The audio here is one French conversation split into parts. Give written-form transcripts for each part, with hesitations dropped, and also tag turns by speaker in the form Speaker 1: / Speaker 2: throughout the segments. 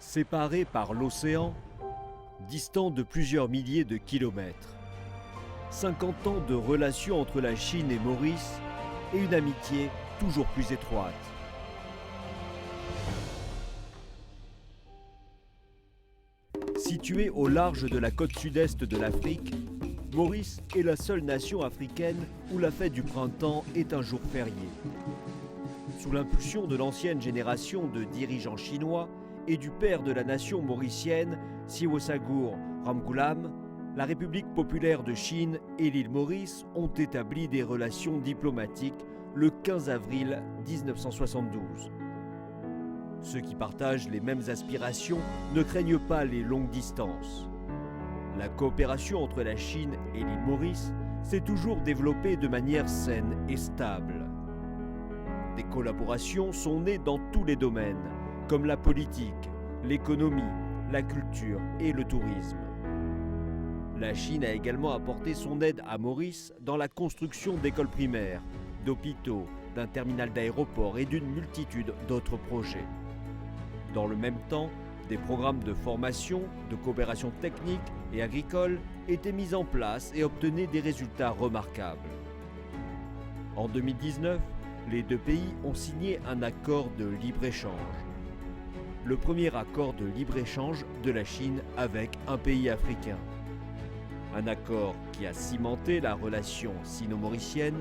Speaker 1: Séparés par l'océan, distants de plusieurs milliers de kilomètres. 50 ans de relations entre la Chine et Maurice et une amitié toujours plus étroite. Située au large de la côte sud-est de l'Afrique, Maurice est la seule nation africaine où la fête du printemps est un jour férié. Sous l'impulsion de l'ancienne génération de dirigeants chinois et du père de la nation mauricienne, Siwosagur Ramgoolam, la République populaire de Chine et l'île Maurice ont établi des relations diplomatiques le 15 avril 1972. Ceux qui partagent les mêmes aspirations ne craignent pas les longues distances. La coopération entre la Chine et l'île Maurice s'est toujours développée de manière saine et stable. Des collaborations sont nées dans tous les domaines, comme la politique, l'économie, la culture et le tourisme. La Chine a également apporté son aide à Maurice dans la construction d'écoles primaires, d'hôpitaux, d'un terminal d'aéroport et d'une multitude d'autres projets. Dans le même temps, des programmes de formation, de coopération technique et agricole étaient mis en place et obtenaient des résultats remarquables. En 2019, les deux pays ont signé un accord de libre-échange. Le premier accord de libre-échange de la Chine avec un pays africain. Un accord qui a cimenté la relation sino-mauricienne,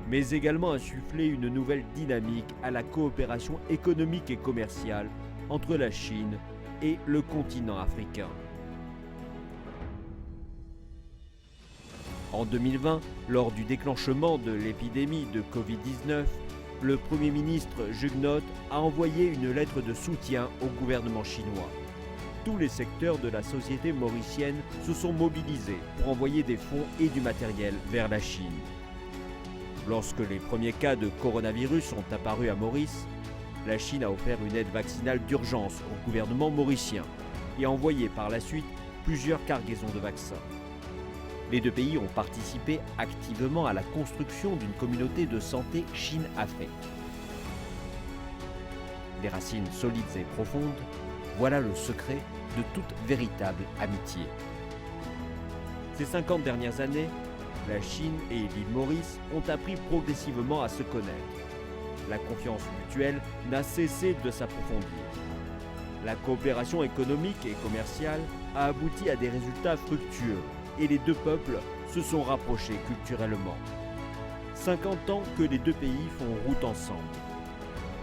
Speaker 1: mais également insufflé une nouvelle dynamique à la coopération économique et commerciale entre la Chine et le continent africain. En 2020, lors du déclenchement de l'épidémie de Covid-19, le Premier ministre Jugnot a envoyé une lettre de soutien au gouvernement chinois. Tous les secteurs de la société mauricienne se sont mobilisés pour envoyer des fonds et du matériel vers la Chine. Lorsque les premiers cas de coronavirus sont apparus à Maurice, la Chine a offert une aide vaccinale d'urgence au gouvernement mauricien et a envoyé par la suite plusieurs cargaisons de vaccins. Les deux pays ont participé activement à la construction d'une communauté de santé Chine-Afrique. Des racines solides et profondes, voilà le secret de toute véritable amitié. Ces 50 dernières années, la Chine et l'île Maurice ont appris progressivement à se connaître. La confiance mutuelle n'a cessé de s'approfondir. La coopération économique et commerciale a abouti à des résultats fructueux et les deux peuples se sont rapprochés culturellement. 50 ans que les deux pays font route ensemble.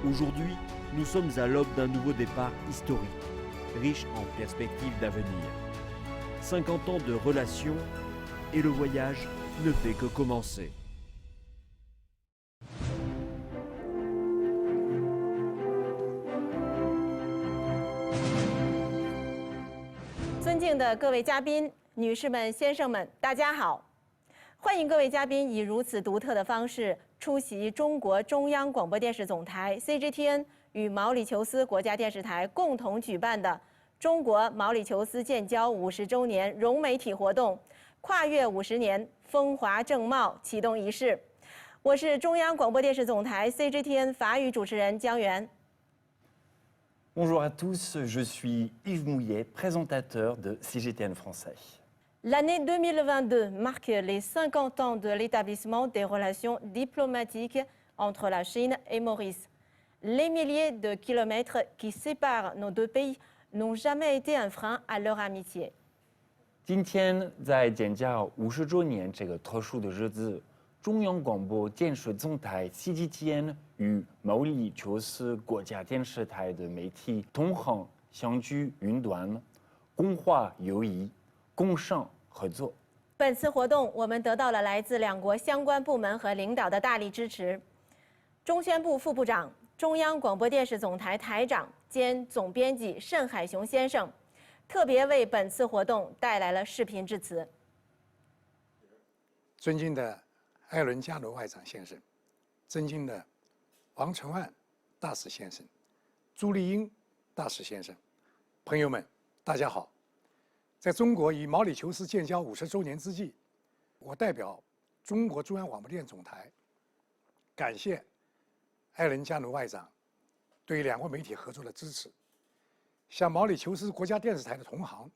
Speaker 1: Aujourd'hui, nous sommes à l'aube d'un nouveau départ historique, riche en perspectives d'avenir. 50 ans de relations et le voyage ne fait que commencer.
Speaker 2: 尊敬的各位嘉宾、女士们、先生们，大家好！欢迎各位嘉宾以如此独特的方式出席中国中央广播电视总台 CGTN 与毛里求斯国家电视台共同举办的中国毛里求斯建交50周年融媒体活动“跨越50年，风华正茂”启动仪式。我是中央广播电视总台 CGTN 法语主持人江源。
Speaker 3: Bonjour à tous, je suis Yves Mouillet, présentateur de CGTN français.
Speaker 2: L'année 2022 marque les 50 ans de l'établissement des relations diplomatiques entre la Chine et Maurice. Les milliers de kilomètres qui séparent nos deux pays n'ont jamais été un frein à leur amitié.
Speaker 3: 今天在建交50周年这个特殊的日子，中央广播电视总台 CGTN 与毛里求斯国家电视台的媒体同行相聚云端，共话友谊，共商合作。
Speaker 2: 本次活动，我们得到了来自两国相关部门和领导的大力支持。中宣部副部长、中央广播电视总台台长兼总编辑盛海雄先生，特别为本次活动带来了视频致辞。
Speaker 4: 尊敬的艾伦加罗外长先生，尊敬的王承万大使先生，朱立英大使先生，朋友们，大家好！在中国与毛里求斯建交50周年之际，我代表中国中央广播电视总台，感谢艾伦加罗外长对两国媒体合作的支持，向毛里求斯国家电视台的同行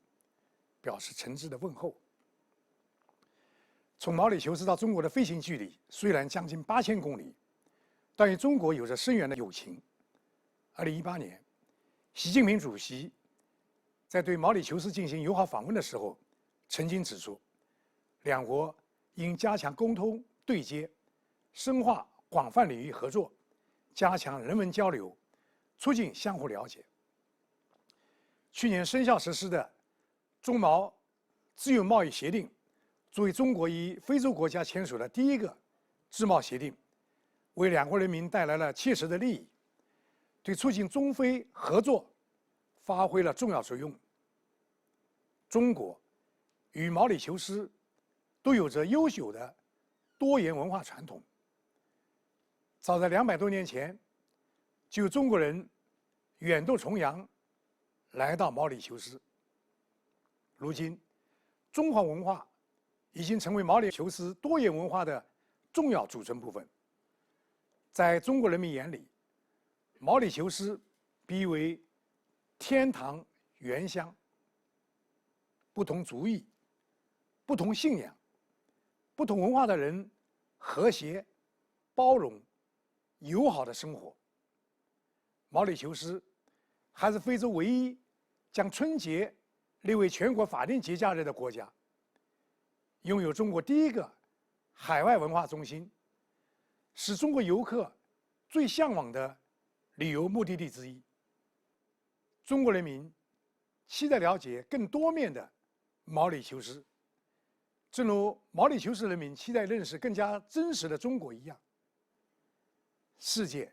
Speaker 4: 表示诚挚的问候。从毛里求斯到中国的飞行距离虽然将近8000公里，但与中国有着深远的友情。2018年，习近平主席在对毛里求斯进行友好访问的时候，曾经指出，两国应加强沟通对接，深化广泛领域合作，加强人文交流，促进相互了解。去年生效实施的中毛自由贸易协定，作为中国与非洲国家签署的第一个自贸协定，为两国人民带来了切实的利益，对促进中非合作发挥了重要作用。中国与毛里求斯都有着悠久的多元文化传统。早在200多年前，就有中国人远渡重洋来到毛里求斯。如今，中华文化已经成为毛里求斯多元文化的重要组成部分。在中国人民眼里，毛里求斯被誉为天堂原乡。不同族裔、不同信仰、不同文化的人和谐、包容、友好的生活。毛里求斯还是非洲唯一将春节列为全国法定节假日的国家，拥有中国第一个海外文化中心，是中国游客最向往的旅游目的地之一。中国人民期待了解更多面的毛里求斯，正如毛里求斯人民期待认识更加真实的中国一样。世界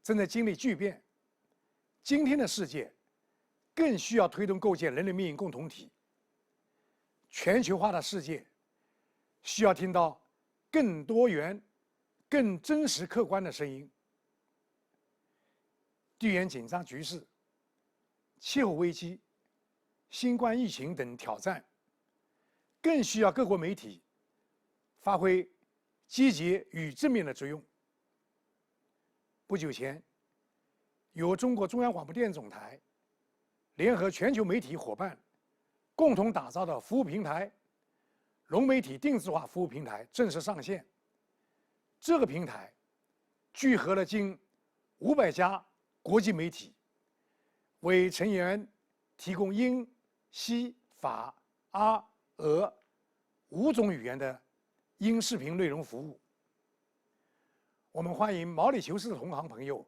Speaker 4: 正在经历巨变，今天的世界更需要推动构建人类命运共同体。全球化的世界需要听到更多元、更真实、客观的声音。地缘紧张局势、气候危机、新冠疫情等挑战，更需要各国媒体发挥积极与正面的作用。不久前，由中国中央广播电视总台联合全球媒体伙伴共同打造的服务平台“融媒体定制化服务平台”正式上线。这个平台聚合了近500家国际媒体，为成员提供英、西、法、阿、俄5种语言的音视频内容服务。我们欢迎毛里求斯的同行朋友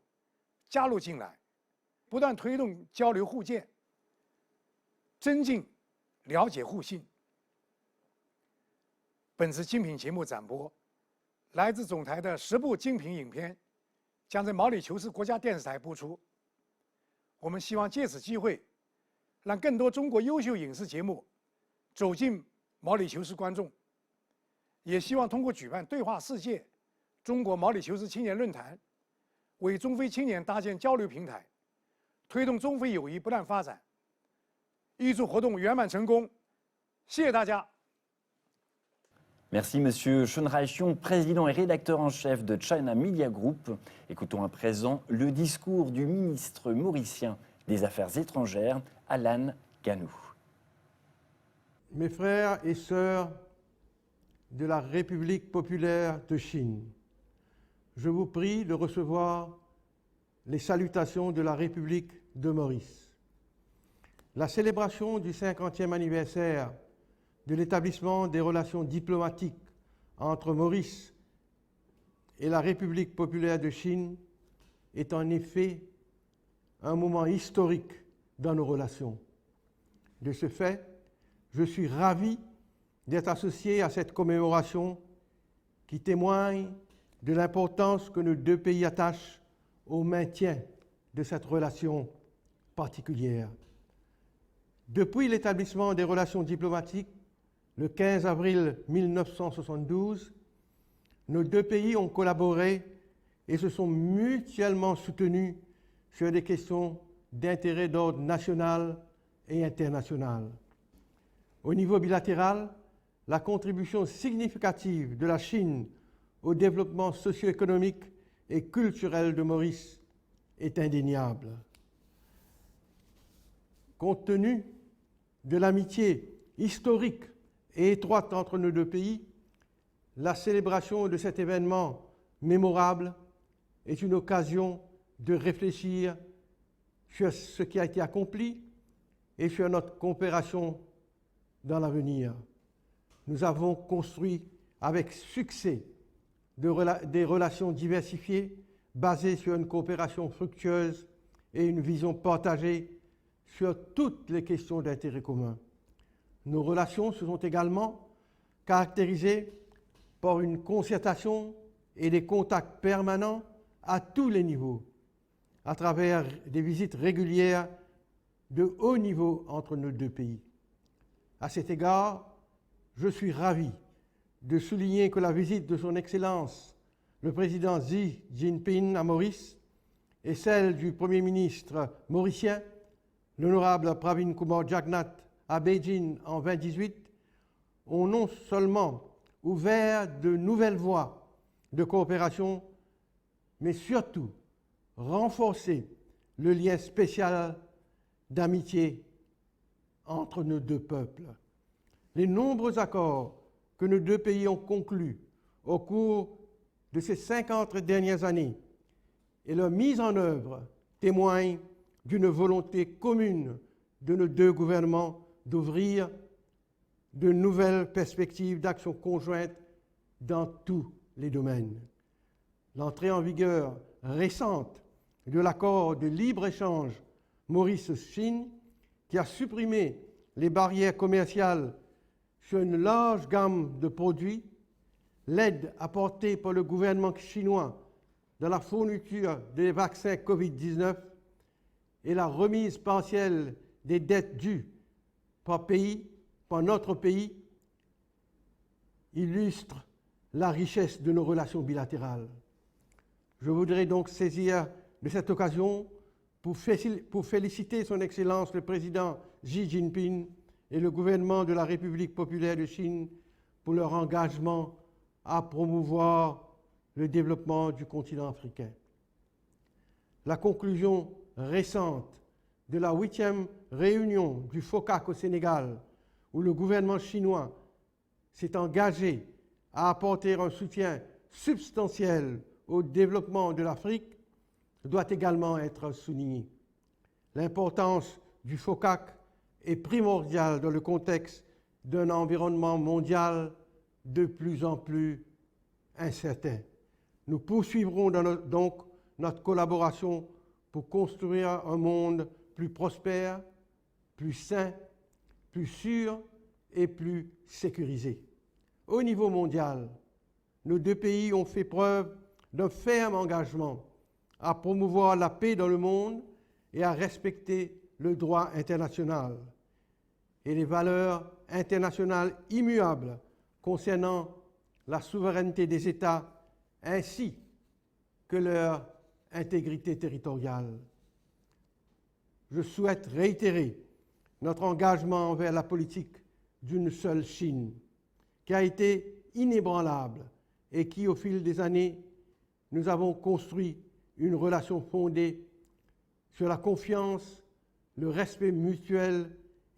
Speaker 4: 加入进来，不断推动交流互鉴，增进了解互信。本次精品节目展播，来自总台的10部精品影片将在毛里求斯国家电视台播出。我们希望借此机会，让更多中国优秀影视节目走进毛里求斯观众，也希望通过举办对话世界中国毛里求斯青年论坛，为中非青年搭建交流平台，推动中非友谊不断发展。预祝活动圆满成功，谢谢大家。
Speaker 3: Merci Monsieur Shenraixiong, président et rédacteur en chef de China Media Group. Écoutons à présent le discours du ministre mauricien des Affaires étrangères, Alan Ganou.
Speaker 5: Mes frères et sœurs de la République populaire de Chine, je vous prie de recevoir les salutations de la République de Maurice. La célébration du 50e anniversaire de l'établissement des relations diplomatiques entre Maurice et la République populaire de Chine est en effet un moment historique dans nos relations. De ce fait, je suis ravi d'être associé à cette commémoration qui témoigne de l'importance que nos deux pays attachent au maintien de cette relation particulière. Depuis l'établissement des relations diplomatiques, le 15 avril 1972, nos deux pays ont collaboré et se sont mutuellement soutenus sur des questions d'intérêt d'ordre national et international. Au niveau bilatéral, la contribution significative de la Chine au développement compte tenu de l'amitié historique et étroite entre nos deux pays, la célébration de cet événement mémorable est une occasion de réfléchir sur ce qui a été accompli et sur notre coopération dans l'avenir. Nous avons construit avec succès des relations diversifiées basées sur une coopération fructueuse et une vision partagée sur toutes les questions d'intérêt commun. Nos relations se sont également caractérisées par une concertation et des contacts permanents à tous les niveaux, à travers des visites régulières de haut niveau entre nos deux pays. À cet égard, je suis ravi de souligner que la visite de son Excellence, le président Xi Jinping à Maurice, et celle du Premier ministre mauricien, l'honorable Pravin Kumar Jagnnath, à Beijing en 2018, ont non seulement ouvert de nouvelles voies de coopération, mais surtout renforcé le lien spécial d'amitié entre nos deux peuples. Les nombreux accords que nos deux pays ont conclus au cours de ces 50 dernières années et leur mise en œuvre témoignent d'une volonté commune de nos deux gouvernements d'ouvrir de nouvelles perspectives d'action conjointe dans tous les domaines. L'entrée en vigueur récente de l'accord de libre-échange Maurice-Chine, qui a supprimé les barrières commerciales sur une large gamme de produits, l'aide apportée par le gouvernement chinois dans la fourniture des vaccins Covid-19 et la remise partielle des dettes dues par notre pays, illustrent la richesse de nos relations bilatérales. Je voudrais donc saisir de cette occasion pour féliciter son Excellence le président Xi Jinping et le gouvernement de la République populaire de Chine pour leur engagement à promouvoir le développement du continent africain. La conclusion récente de la 8e réunion du FOCAC au Sénégal, où le gouvernement chinois s'est engagé à apporter un soutien substantiel au développement de l'Afrique, doit également être soulignée. L'importance du FOCAC est primordiale dans le contexte d'un environnement mondial de plus en plus incertain. Nous poursuivrons donc notre collaboration pour construire un monde plus prospère, plus sain, plus sûr et plus sécurisé. Au niveau mondial, nos deux pays ont fait preuve d'un ferme engagement à promouvoir la paix dans le monde et à respecter le droit international et les valeurs internationales immuables concernant la souveraineté des États ainsi que leur intégrité territoriale. Je souhaite réitérer notre engagement envers la politique d'une seule Chine, qui a été inébranlable et qui, au fil des années, nous avons construit une relation fondée sur la confiance, le respect mutuel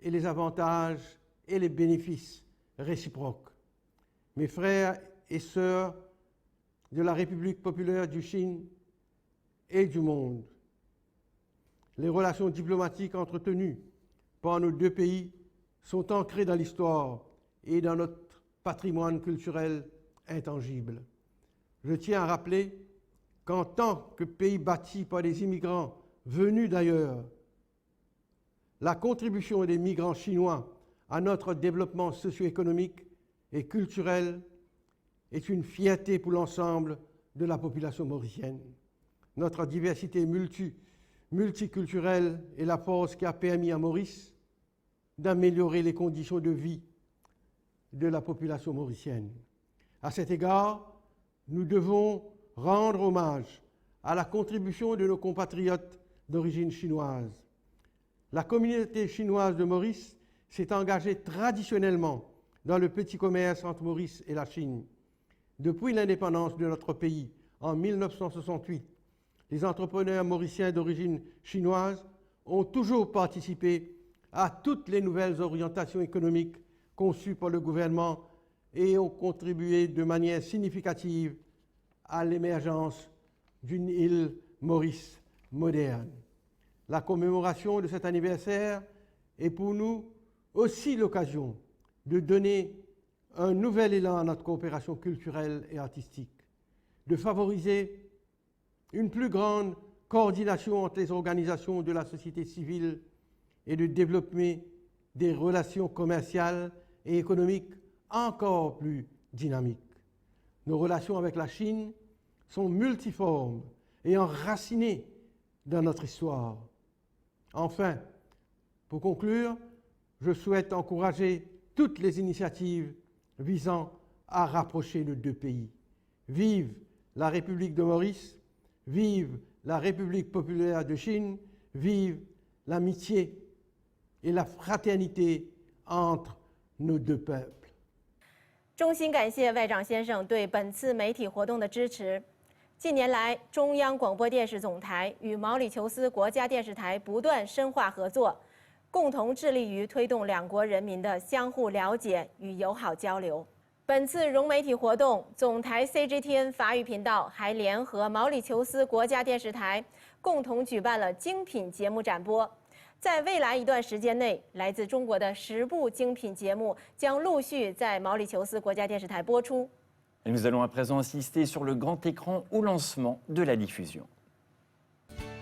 Speaker 5: et les avantages et les bénéfices réciproques. Mes frères et sœurs de la République populaire de Chine et du monde, les relations diplomatiques entretenues par nos deux pays sont ancrées dans l'histoire et dans notre patrimoine culturel intangible. Je tiens à rappeler qu'en tant que pays bâti par des immigrants venus d'ailleurs, la contribution des migrants chinois à notre développement socio-économique et culturel est une fierté pour l'ensemble de la population mauricienne. Notre diversité multiculturelle est la force qui a permis à Maurice d'améliorer les conditions de vie de la population mauricienne. À cet égard, nous devons rendre hommage à la contribution de nos compatriotes d'origine chinoise. La communauté chinoise de Maurice s'est engagée traditionnellement dans le petit commerce entre Maurice et la Chine. Depuis l'indépendance de notre pays en 1968, les entrepreneurs mauriciens d'origine chinoise ont toujours participé à toutes les nouvelles orientations économiques conçues par le gouvernement et ont contribué de manière significative à l'émergence d'une île Maurice moderne. La commémoration de cet anniversaire est pour nous aussi l'occasion de donner un nouvel élan à notre coopération culturelle et artistique, de favoriser une plus grande coordination entre les organisations de la société civile et de développer des relations commerciales et économiques encore plus dynamiques. Nos relations avec la Chine sont multiformes et enracinées dans notre histoire. Enfin, pour conclure, je souhaite encourager toutes les initiatives visant à rapprocher nos deux pays. Vive la République de Maurice, vive la République populaire de Chine, vive l'amitié et la fraternité entre nos deux peuples.
Speaker 2: 衷心感谢外长先生对本次媒体活动的支持。近年来，中央广播电视总台与毛里求斯国家电视台不断深化合作，共同致力于推动两国人民的相互了解与友好交流。本次融媒体活动，总台 CGTN 法语频道还联合毛里求斯国家电视台，共同举办了精品节目展播。在未来一段时间内，来自中国的10部精品节目将陆续在毛里求斯国家电视台播出。
Speaker 3: Et nous allons à présent assister sur le grand écran au lancement de la diffusion.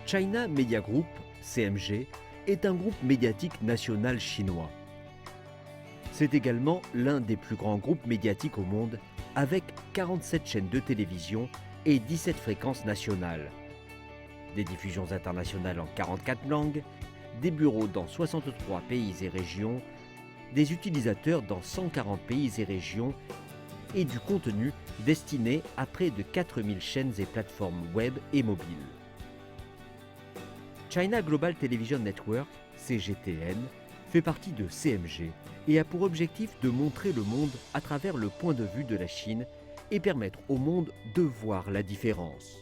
Speaker 1: China Media Group, CMG, est un groupe médiatique national chinois. C'est également l'un des plus grands groupes médiatiques au monde, avec 47 chaînes de télévision et 17 fréquences nationales. Des diffusions internationales en 44 langues, des bureaux dans 63 pays et régions, des utilisateurs dans 140 pays et régions, et du contenu destiné à près de 4000 chaînes et plateformes web et mobiles. China Global Television Network, CGTN, fait partie de CMG et a pour objectif de montrer le monde à travers le point de vue de la Chine et permettre au monde de voir la différence.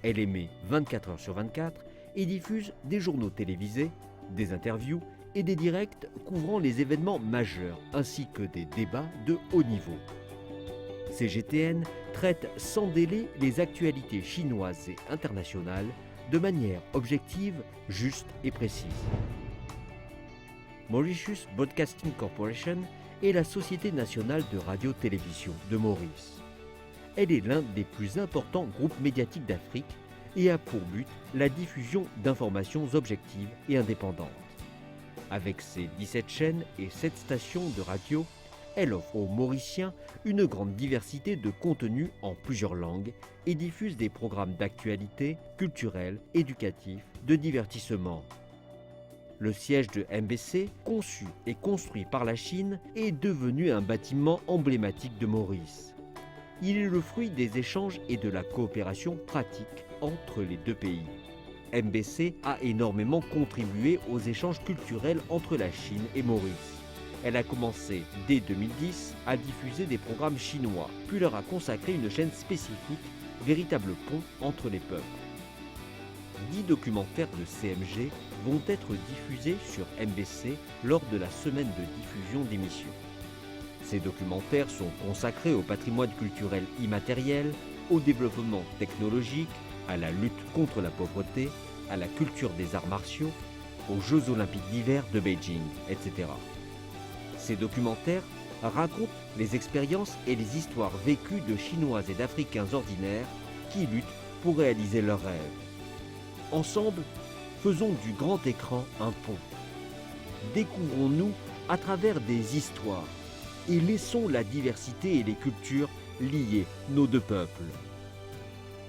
Speaker 1: Elle émet 24 heures sur 24 et diffuse des journaux télévisés, des interviews et des directs couvrant les événements majeurs ainsi que des débats de haut niveau. CGTN traite sans délai les actualités chinoises et internationales de manière objective, juste et précise. Mauritius Broadcasting Corporation est la société nationale de radio-télévision de Maurice. Elle est l'un des plus importants groupes médiatiques d'Afrique et a pour but la diffusion d'informations objectives et indépendantes. Avec ses 17 chaînes et 7 stations de radio, elle offre aux Mauriciens une grande diversité de contenus en plusieurs langues et diffuse des programmes d'actualité, culturels, éducatifs, de divertissement. Le siège de MBC, conçu et construit par la Chine, est devenu un bâtiment emblématique de Maurice. Il est le fruit des échanges et de la coopération pratique entre les deux pays. MBC a énormément contribué aux échanges culturels entre la Chine et Maurice. Elle a commencé dès 2010 à diffuser des programmes chinois, puis leur a consacré une chaîne spécifique, véritable pont entre les peuples. 10 documentaires de CMG vont être diffusés sur MBC lors de la semaine de diffusion d'émissions. Ces documentaires sont consacrés au patrimoine culturel immatériel, au développement technologique, à la lutte contre la pauvreté, à la culture des arts martiaux, aux Jeux olympiques d'hiver de Beijing, etc. Ces documentaires racontent les expériences et les histoires vécues de Chinois et d'Africains ordinaires qui luttent pour réaliser leurs rêves. Ensemble, faisons du grand écran un pont. Découvrons-nous à travers des histoires et laissons la diversité et les cultures lier nos deux peuples.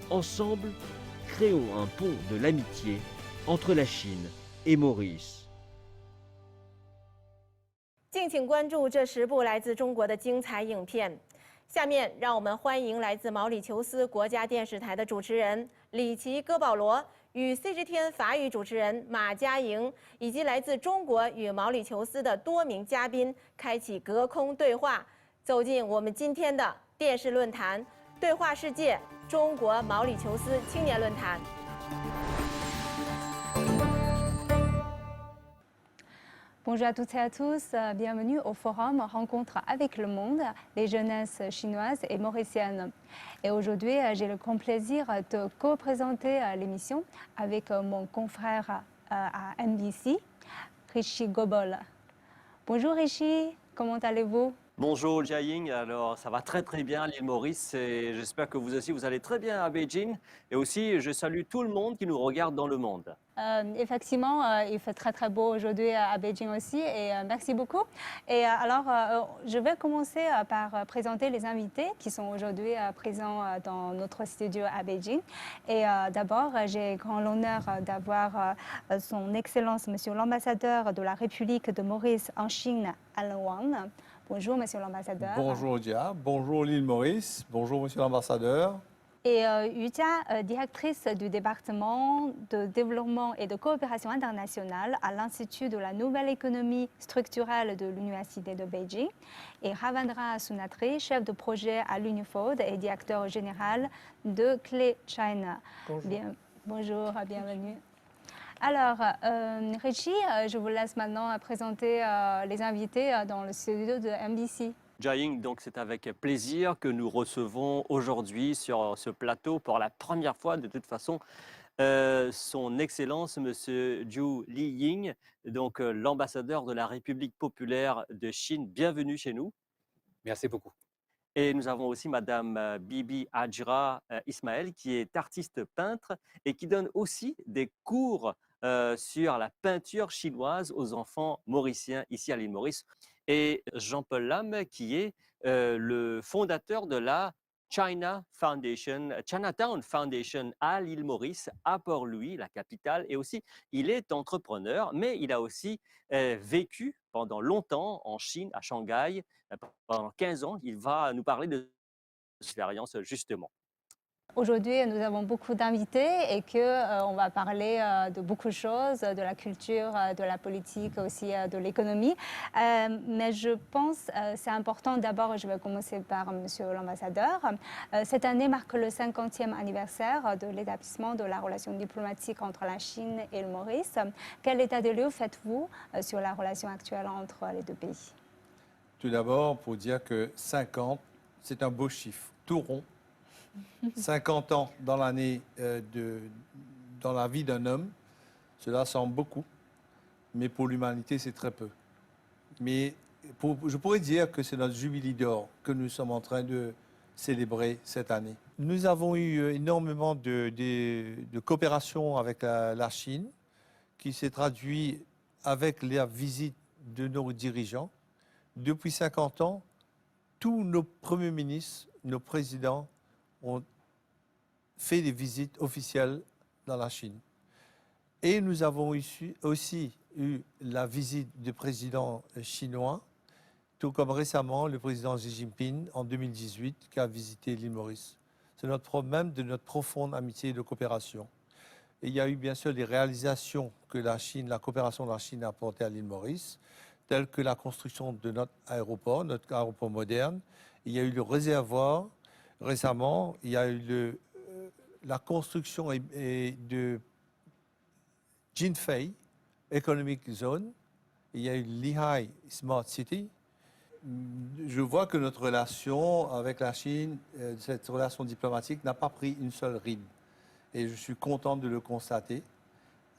Speaker 1: Ensemble, créons un pont de l'amitié entre la Chine et Maurice.
Speaker 2: 敬请关注这10部来自中国的精彩影片。下面让我们欢迎来自毛里求斯国家电视台的主持人里奇·戈保罗与 CGTN 法语主持人马佳莹，以及来自中国与毛里求斯的多名嘉宾，开启隔空对话，走进我们今天的电视论坛——对话世界中国毛里求斯青年论坛。
Speaker 6: Bonjour à toutes et à tous, bienvenue au forum Rencontre avec le monde, les jeunesses chinoises et mauriciennes. Et aujourd'hui, j'ai le grand plaisir de co-présenter l'émission avec mon confrère à NBC, Rishi Gobel. Bonjour Rishi, comment allez-vous?
Speaker 7: Bonjour Jiaying, alors ça va très très bien à l'île Maurice et j'espère que vous aussi vous allez très bien à Beijing et aussi je salue tout le monde qui nous regarde dans le monde.
Speaker 6: Effectivement, il fait très très beau aujourd'hui à Beijing aussi et merci beaucoup. Et alors, je vais commencer par présenter les invités qui sont aujourd'hui présents dans notre studio à Beijing. Et d'abord, j'ai grand l'honneur d'avoir son Excellence, Monsieur l'ambassadeur de la République de Maurice en Chine, Alan Wang. Bonjour, Monsieur l'ambassadeur.
Speaker 8: Bonjour Dia, bonjour l'île Maurice, bonjour Monsieur l'ambassadeur.
Speaker 6: Et Yu Jia, directrice du département de développement et de coopération internationale à l'Institut de la nouvelle économie structurelle de l'Université de Beijing. Et Ravindra Sunatri, chef de projet à l'Unifold et directeur général de Clé China.
Speaker 8: Bonjour.
Speaker 6: Bonjour, bienvenue. Alors, Rishi, je vous laisse maintenant présenter les invités dans le studio de MBC.
Speaker 7: Jiaying, donc c'est avec plaisir que nous recevons aujourd'hui sur ce plateau pour la première fois de toute façon son Excellence Monsieur Zhu Liying, donc l'ambassadeur de la République populaire de Chine. Bienvenue chez nous.
Speaker 9: Merci beaucoup.
Speaker 7: Et nous avons aussi Madame Bibi Hajra Ismaël, qui est artiste peintre et qui donne aussi des cours sur la peinture chinoise aux enfants mauriciens ici à l'île Maurice. Et Jean-Paul Lam, qui est le fondateur de la Chinatown Foundation à l'île Maurice, à Port-Louis, la capitale. Et aussi, il est entrepreneur, mais il a aussi vécu pendant longtemps en Chine, à Shanghai, pendant 15 ans. Il va nous parler de cette expérience justement.
Speaker 6: Aujourd'hui, nous avons beaucoup d'invités et qu'on va parler de beaucoup de choses, de la culture, de la politique, aussi de l'économie. Mais je pense que c'est important, d'abord, je vais commencer par Monsieur l'ambassadeur. Cette année marque le 50e anniversaire de l'établissement de la relation diplomatique entre la Chine et le Maurice. Quel état des lieux faites-vous sur la relation actuelle entre les deux pays?
Speaker 8: Tout d'abord, pour dire que 50, c'est un beau chiffre, tout rond. 50 ans dans l'année, dans la vie d'un homme, cela semble beaucoup, mais pour l'humanité, c'est très peu. Mais je pourrais dire que c'est notre jubilé d'or que nous sommes en train de célébrer cette année. Nous avons eu énormément de coopération avec la Chine, qui s'est traduit avec la visite de nos dirigeants. Depuis 50 ans, tous nos premiers ministres, nos présidents, ont fait des visites officielles dans la Chine. Et nous avons aussi eu la visite du président chinois, tout comme récemment le président Xi Jinping en 2018 qui a visité l'île Maurice. C'est notre preuve même de notre profonde amitié et de coopération. Et il y a eu bien sûr des réalisations que la coopération de la Chine a apportées à l'île Maurice, telles que la construction de notre aéroport moderne. Il y a eu le réservoir. Récemment, il y a eu la construction de Jinfei Economic Zone. Il y a eu Lehigh Smart City. Je vois que notre relation avec la Chine, cette relation diplomatique, n'a pas pris une seule ride. Et je suis content de le constater.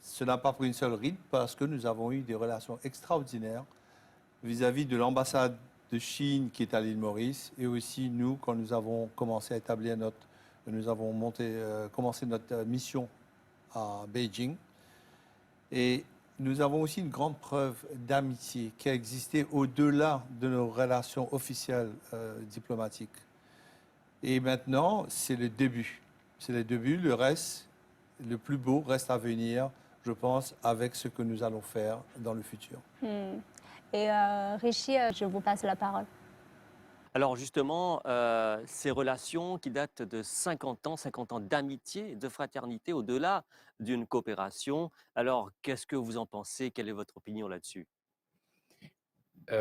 Speaker 8: Ce n'a pas pris une seule ride parce que nous avons eu des relations extraordinaires vis-à-vis de l'ambassade de Chine qui est à l'île Maurice et aussi nous quand nous avons commencé à établir commencé notre mission à Beijing. Et nous avons aussi une grande preuve d'amitié qui a existé au-delà de nos relations officielles diplomatiques. Et maintenant, c'est le début. C'est le début. Le reste, le plus beau, reste à venir, je pense, avec ce que nous allons faire dans le futur.
Speaker 6: Et Rishi, je vous passe la parole.
Speaker 7: Alors justement, ces relations qui datent de 50 ans d'amitié, de fraternité, au-delà d'une coopération. Alors, qu'est-ce que vous en pensez? Quelle est votre opinion là-dessus?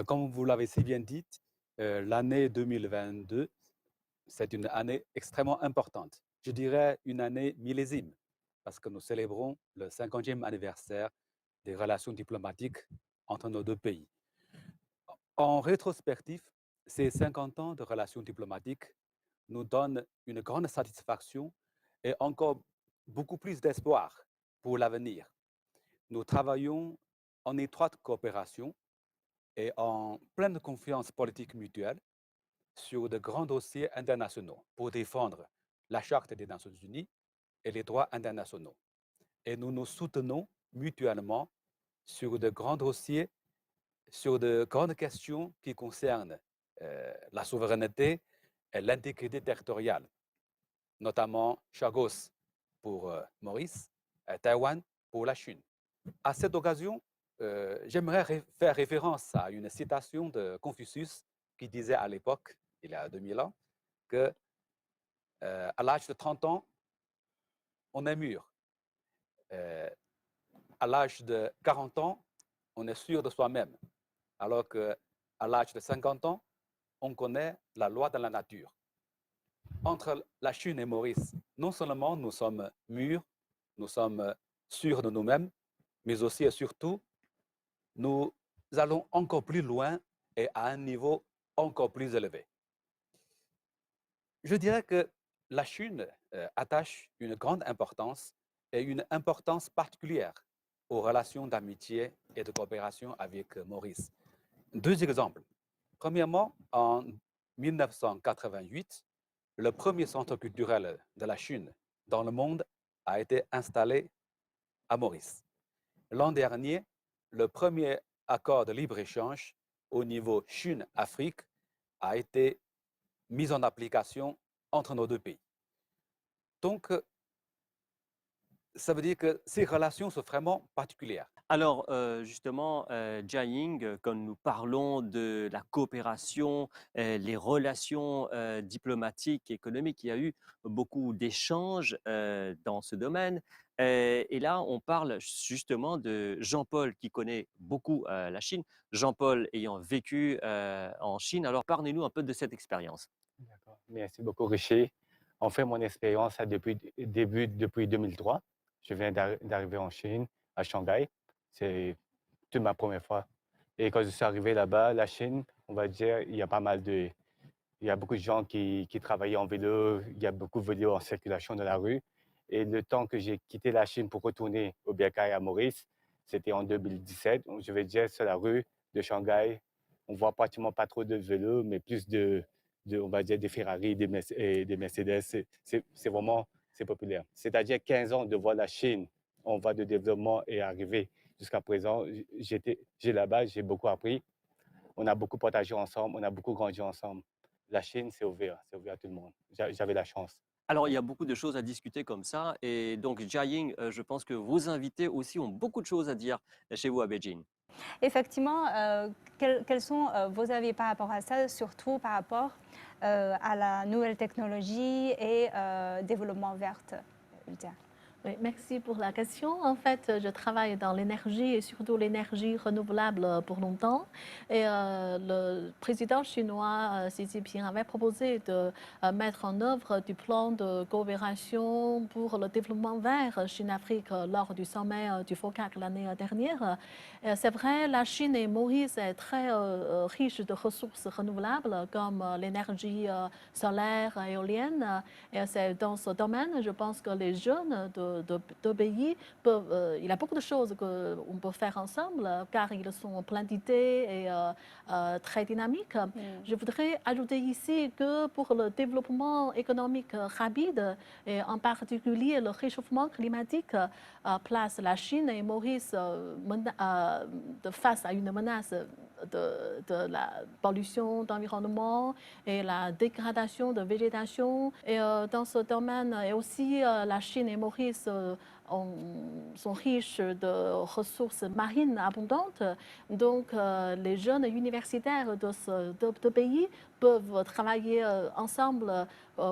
Speaker 9: Comme vous l'avez si bien dit, l'année 2022, c'est une année extrêmement importante. Je dirais une année millésime, parce que nous célébrons le 50e anniversaire des relations diplomatiques entre nos deux pays. En rétrospective, ces 50 ans de relations diplomatiques nous donnent une grande satisfaction et encore beaucoup plus d'espoir pour l'avenir. Nous travaillons en étroite coopération et en pleine confiance politique mutuelle sur de grands dossiers internationaux pour défendre la Charte des Nations Unies et les droits internationaux. Et nous nous soutenons mutuellement sur de grands dossiers, sur de grandes questions qui concernent la souveraineté et l'intégrité territoriale, notamment Chagos pour Maurice, Taïwan pour la Chine. À cette occasion, j'aimerais faire référence à une citation de Confucius qui disait à l'époque, il y a 2000 ans, que à l'âge de 30 ans, on est mûr. À l'âge de 40 ans, on est sûr de soi-même. Alors qu'à l'âge de 50 ans, on connaît la loi de la nature. Entre la Chine et Maurice, non seulement nous sommes mûrs, nous sommes sûrs de nous-mêmes, mais aussi et surtout, nous allons encore plus loin et à un niveau encore plus élevé. Je dirais que la Chine attache une grande importance et une importance particulière aux relations d'amitié et de coopération avec Maurice. Deux exemples. Premièrement, en 1988, le premier centre culturel de la Chine dans le monde a été installé à Maurice. L'an dernier, le premier accord de libre-échange au niveau Chine-Afrique a été mis en application entre nos deux pays. Donc, ça veut dire que ces relations sont vraiment particulières.
Speaker 7: Alors, justement, Jiaying, quand nous parlons de la coopération, les relations diplomatiques, économiques, il y a eu beaucoup d'échanges dans ce domaine. Et là, on parle justement de Jean-Paul qui connaît beaucoup la Chine, Jean-Paul ayant vécu en Chine. Alors, parlez-nous un peu de cette expérience.
Speaker 10: D'accord. Merci beaucoup, Richer. En fait, mon expérience a depuis 2003. Je viens d'arriver en Chine, à Shanghai. C'est toute ma première fois. Et quand je suis arrivé là-bas, la Chine, on va dire, il y a beaucoup de gens qui travaillaient en vélo, il y a beaucoup de vélos en circulation dans la rue. Et le temps que j'ai quitté la Chine pour retourner au Biakai à Maurice, c'était en 2017. Donc, je vais dire, sur la rue de Shanghai, on voit pratiquement pas trop de vélos, mais plus on va dire, des Ferrari, des Mercedes. C'est vraiment, c'est populaire. C'est-à-dire 15 ans de voir la Chine en voie de développement et arriver jusqu'à présent. J'ai là-bas, j'ai beaucoup appris. On a beaucoup partagé ensemble, on a beaucoup grandi ensemble. La Chine, c'est ouvert à tout le monde. J'avais la chance.
Speaker 7: Alors, il y a beaucoup de choses à discuter comme ça. Et donc, Jiaying, je pense que vos invités aussi ont beaucoup de choses à dire chez vous à Beijing.
Speaker 6: Effectivement, quels sont vos avis par rapport à ça, surtout par rapport à la nouvelle technologie et développement vert, Lydia?
Speaker 2: Oui, merci pour la question. En fait, je travaille dans l'énergie et surtout l'énergie renouvelable pour longtemps. Et le président chinois Xi Jinping avait proposé de mettre en œuvre du plan de coopération pour le développement vert Chine-Afrique lors du sommet du FOCAC l'année dernière. C'est vrai, la Chine et Maurice est très riche de ressources renouvelables comme l'énergie solaire, éolienne. Et c'est dans ce domaine, je pense que les jeunes de pays peuvent, il y a beaucoup de choses qu'on peut faire ensemble car ils sont plein d'idées et très dynamiques. Je voudrais ajouter ici que pour le développement économique rapide et en particulier le réchauffement climatique place la Chine et Maurice face à une menace de la pollution d'environnement et la dégradation de végétation. Et dans ce domaine, et aussi la Chine et Maurice sont riches de ressources marines abondantes. Donc, les jeunes universitaires de ce pays peuvent travailler ensemble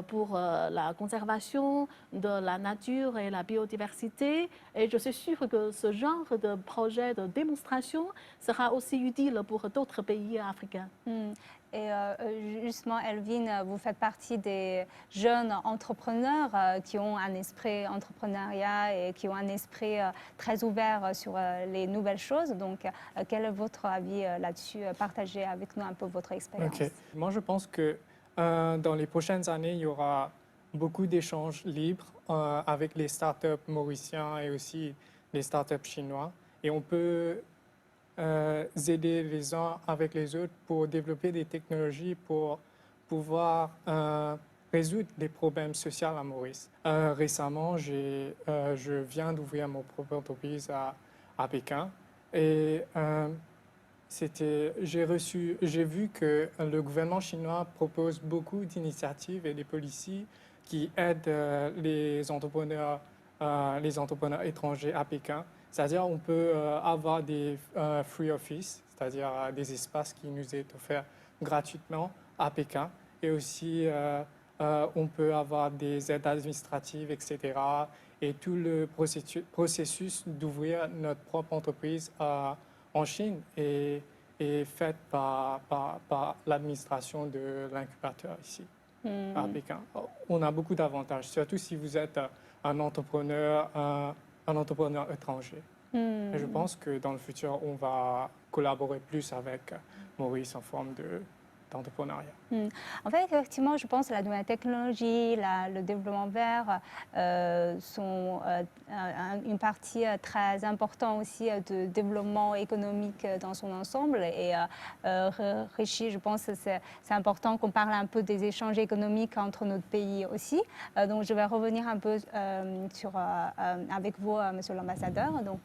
Speaker 11: pour la conservation de la nature et la biodiversité. Et je suis sûre que ce genre de projet de démonstration sera aussi utile pour d'autres pays africains.
Speaker 6: Et justement, Elvin, vous faites partie des jeunes entrepreneurs qui ont un esprit entrepreneuriat et qui ont un esprit très ouvert sur les nouvelles choses. Donc, quel est votre avis là-dessus? Partagez avec nous un peu votre expérience.
Speaker 12: Ok. Moi, je pense que dans les prochaines années, il y aura beaucoup d'échanges libres avec les startups mauriciens et aussi les startups chinois. Et on peut aider les uns avec les autres pour développer des technologies pour pouvoir résoudre des problèmes sociaux à Maurice. Récemment, je viens d'ouvrir mon propre entreprise à Pékin et j'ai vu que le gouvernement chinois propose beaucoup d'initiatives et des politiques qui aident les entrepreneurs étrangers à Pékin. C'est-à-dire on peut avoir des free office, c'est-à-dire des espaces qui nous est offerts gratuitement à Pékin. Et aussi, on peut avoir des aides administratives, etc. Et tout le processus d'ouvrir notre propre entreprise en Chine est fait par l'administration de l'incubateur ici, à Pékin. On a beaucoup d'avantages, surtout si vous êtes un entrepreneur étranger. Et je pense que dans le futur, on va collaborer plus avec Maurice en forme d'entrepreneuriat.
Speaker 6: En fait, effectivement, je pense que la nouvelle technologie, le développement vert sont une partie très importante aussi du développement économique dans son ensemble. Et Rishi, je pense que c'est important qu'on parle un peu des échanges économiques entre notre pays aussi. Donc, je vais revenir un peu avec vous, Monsieur l'ambassadeur. Donc,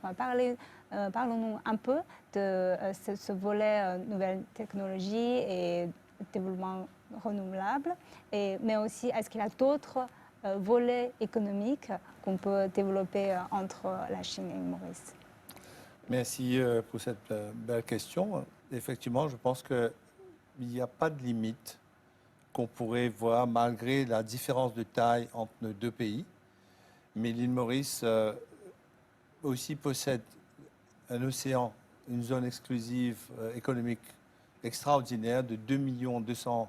Speaker 6: parlons-nous un peu de ce volet nouvelle technologie et développement renouvelable, mais aussi est-ce qu'il y a d'autres volets économiques qu'on peut développer entre la Chine et Maurice?
Speaker 8: Merci pour cette belle question. Effectivement, je pense qu'il n'y a pas de limite qu'on pourrait voir malgré la différence de taille entre nos deux pays. Mais l'île Maurice aussi possède un océan, une zone exclusive économique extraordinaire de 2 200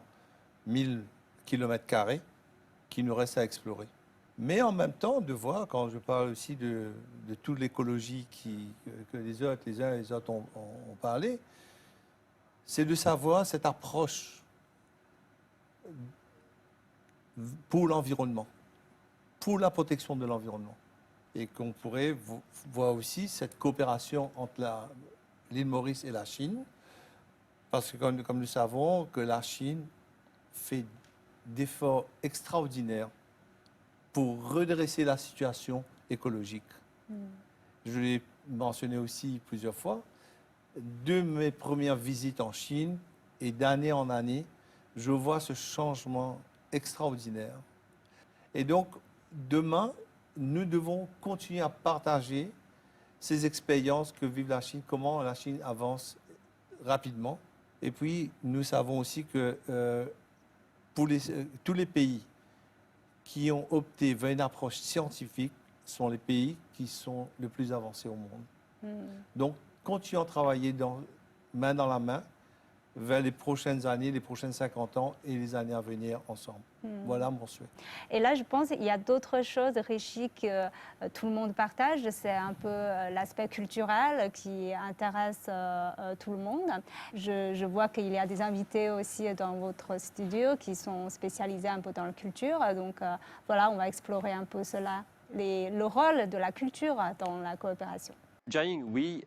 Speaker 8: 000 km² qui nous reste à explorer. Mais en même temps, de voir, quand je parle aussi de toute l'écologie que les uns et les autres ont parlé, c'est de savoir cette approche pour l'environnement, pour la protection de l'environnement. Et qu'on pourrait voir aussi cette coopération entre l'île Maurice et la Chine, parce que comme nous savons que la Chine fait d'efforts extraordinaires pour redresser la situation écologique. Je l'ai mentionné aussi plusieurs fois. De mes premières visites en Chine, et d'année en année, je vois ce changement extraordinaire. Et donc, demain, nous devons continuer à partager ces expériences que vive la Chine, comment la Chine avance rapidement. Et puis, nous savons aussi que pour tous les pays qui ont opté vers une approche scientifique sont les pays qui sont les plus avancés au monde. Donc, continuons à travailler main dans la main vers les prochaines années, les prochaines 50 ans et les années à venir ensemble. Voilà mon souhait.
Speaker 6: Et là, je pense qu'il y a d'autres choses, Rishi, que tout le monde partage. C'est un peu l'aspect culturel qui intéresse tout le monde. Je vois qu'il y a des invités aussi dans votre studio qui sont spécialisés un peu dans la culture. Donc voilà, on va explorer un peu cela, le rôle de la culture dans la coopération.
Speaker 7: Jiaying, oui,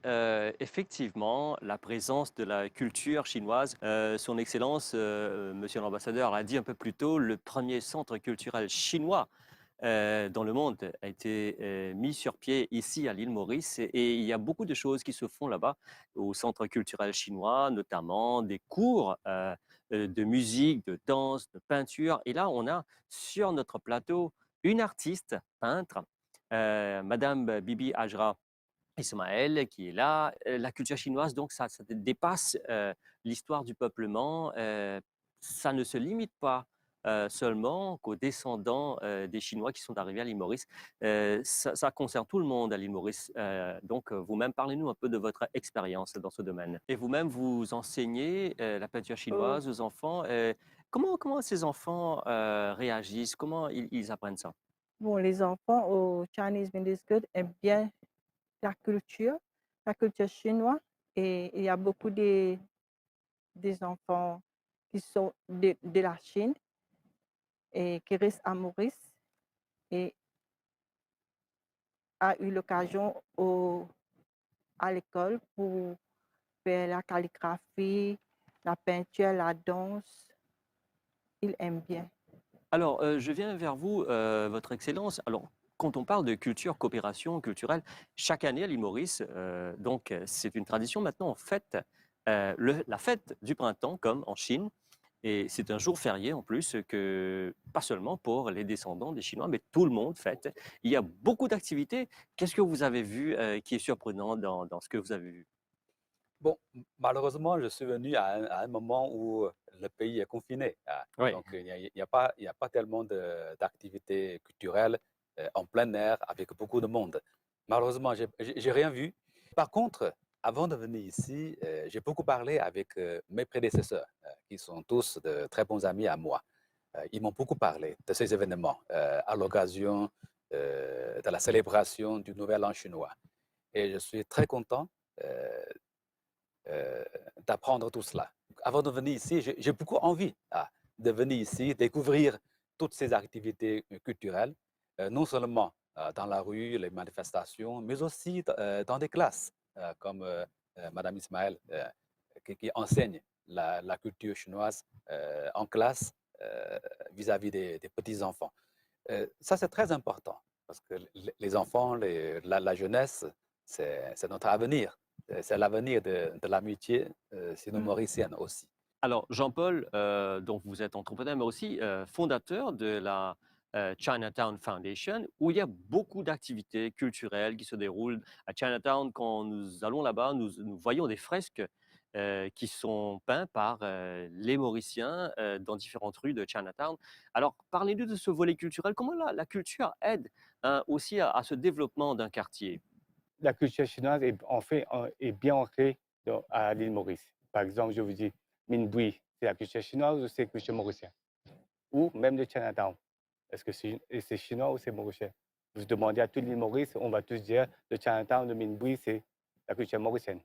Speaker 7: effectivement, la présence de la culture chinoise, son Excellence, Monsieur l'ambassadeur l'a dit un peu plus tôt, le premier centre culturel chinois dans le monde a été mis sur pied ici à l'île Maurice et il y a beaucoup de choses qui se font là-bas au centre culturel chinois, notamment des cours de musique, de danse, de peinture. Et là, on a sur notre plateau une artiste peintre, Madame Bibi Ajra Ismaël qui est là. La culture chinoise, donc, ça dépasse l'histoire du peuplement. Ça ne se limite pas seulement qu'aux descendants des Chinois qui sont arrivés à l'île Maurice. Ça concerne tout le monde à l'île Maurice. Donc, vous-même, parlez-nous un peu de votre expérience dans ce domaine. Et vous-même, vous enseignez la peinture chinoise aux enfants. Comment ces enfants réagissent? Comment ils apprennent ça?
Speaker 13: Bon, les enfants au Chinese Middle School aiment bien la culture chinoise. Et il y a beaucoup des enfants qui sont de la Chine et qui restent à Maurice et a eu l'occasion à l'école pour faire la calligraphie, la peinture, la danse. Ils aiment bien.
Speaker 7: Alors, je viens vers vous, Votre Excellence. Alors, quand on parle de culture, coopération culturelle, chaque année à l'île Maurice, c'est une tradition maintenant, on fête la fête du printemps, comme en Chine. Et c'est un jour férié en plus, pas seulement pour les descendants des Chinois, mais tout le monde fête. Il y a beaucoup d'activités. Qu'est-ce que vous avez vu qui est surprenant dans ce que vous avez vu?
Speaker 9: Bon, malheureusement, je suis venu à un moment où le pays est confiné.
Speaker 7: Oui.
Speaker 9: Donc, il n'y a pas tellement d'activités culturelles en plein air avec beaucoup de monde. Malheureusement, j'ai rien vu. Par contre, avant de venir ici, j'ai beaucoup parlé avec mes prédécesseurs, qui sont tous de très bons amis à moi. Ils m'ont beaucoup parlé de ces événements à l'occasion de la célébration du Nouvel An chinois. Et je suis très content d'apprendre tout cela. Avant de venir ici, j'ai beaucoup envie de venir ici, découvrir toutes ces activités culturelles, non seulement dans la rue, les manifestations, mais aussi dans des classes, comme Madame Ismaël, qui enseigne la culture chinoise en classe vis-à-vis des petits-enfants. Ça, c'est très important, parce que les enfants, la jeunesse, c'est notre avenir. C'est l'avenir de l'amitié sino-mauricienne aussi.
Speaker 7: Alors, Jean-Paul, donc vous êtes entrepreneur, mais aussi fondateur de la Chinatown Foundation, où il y a beaucoup d'activités culturelles qui se déroulent à Chinatown. Quand nous allons là-bas, nous voyons des fresques qui sont peintes par les Mauriciens dans différentes rues de Chinatown. Alors, parlez-nous de ce volet culturel. Comment la culture aide aussi à ce développement d'un quartier?
Speaker 10: La culture chinoise est bien ancrée à l'île Maurice. Par exemple, je vous dis, Minbui, c'est la culture chinoise ou c'est la culture mauricienne? Ou même le Chinatown. Est-ce que c'est chinois ou c'est mauricien? Vous demandez à toute l'île Maurice, on va tous dire le Chinatown de Minbui, c'est la culture mauricienne.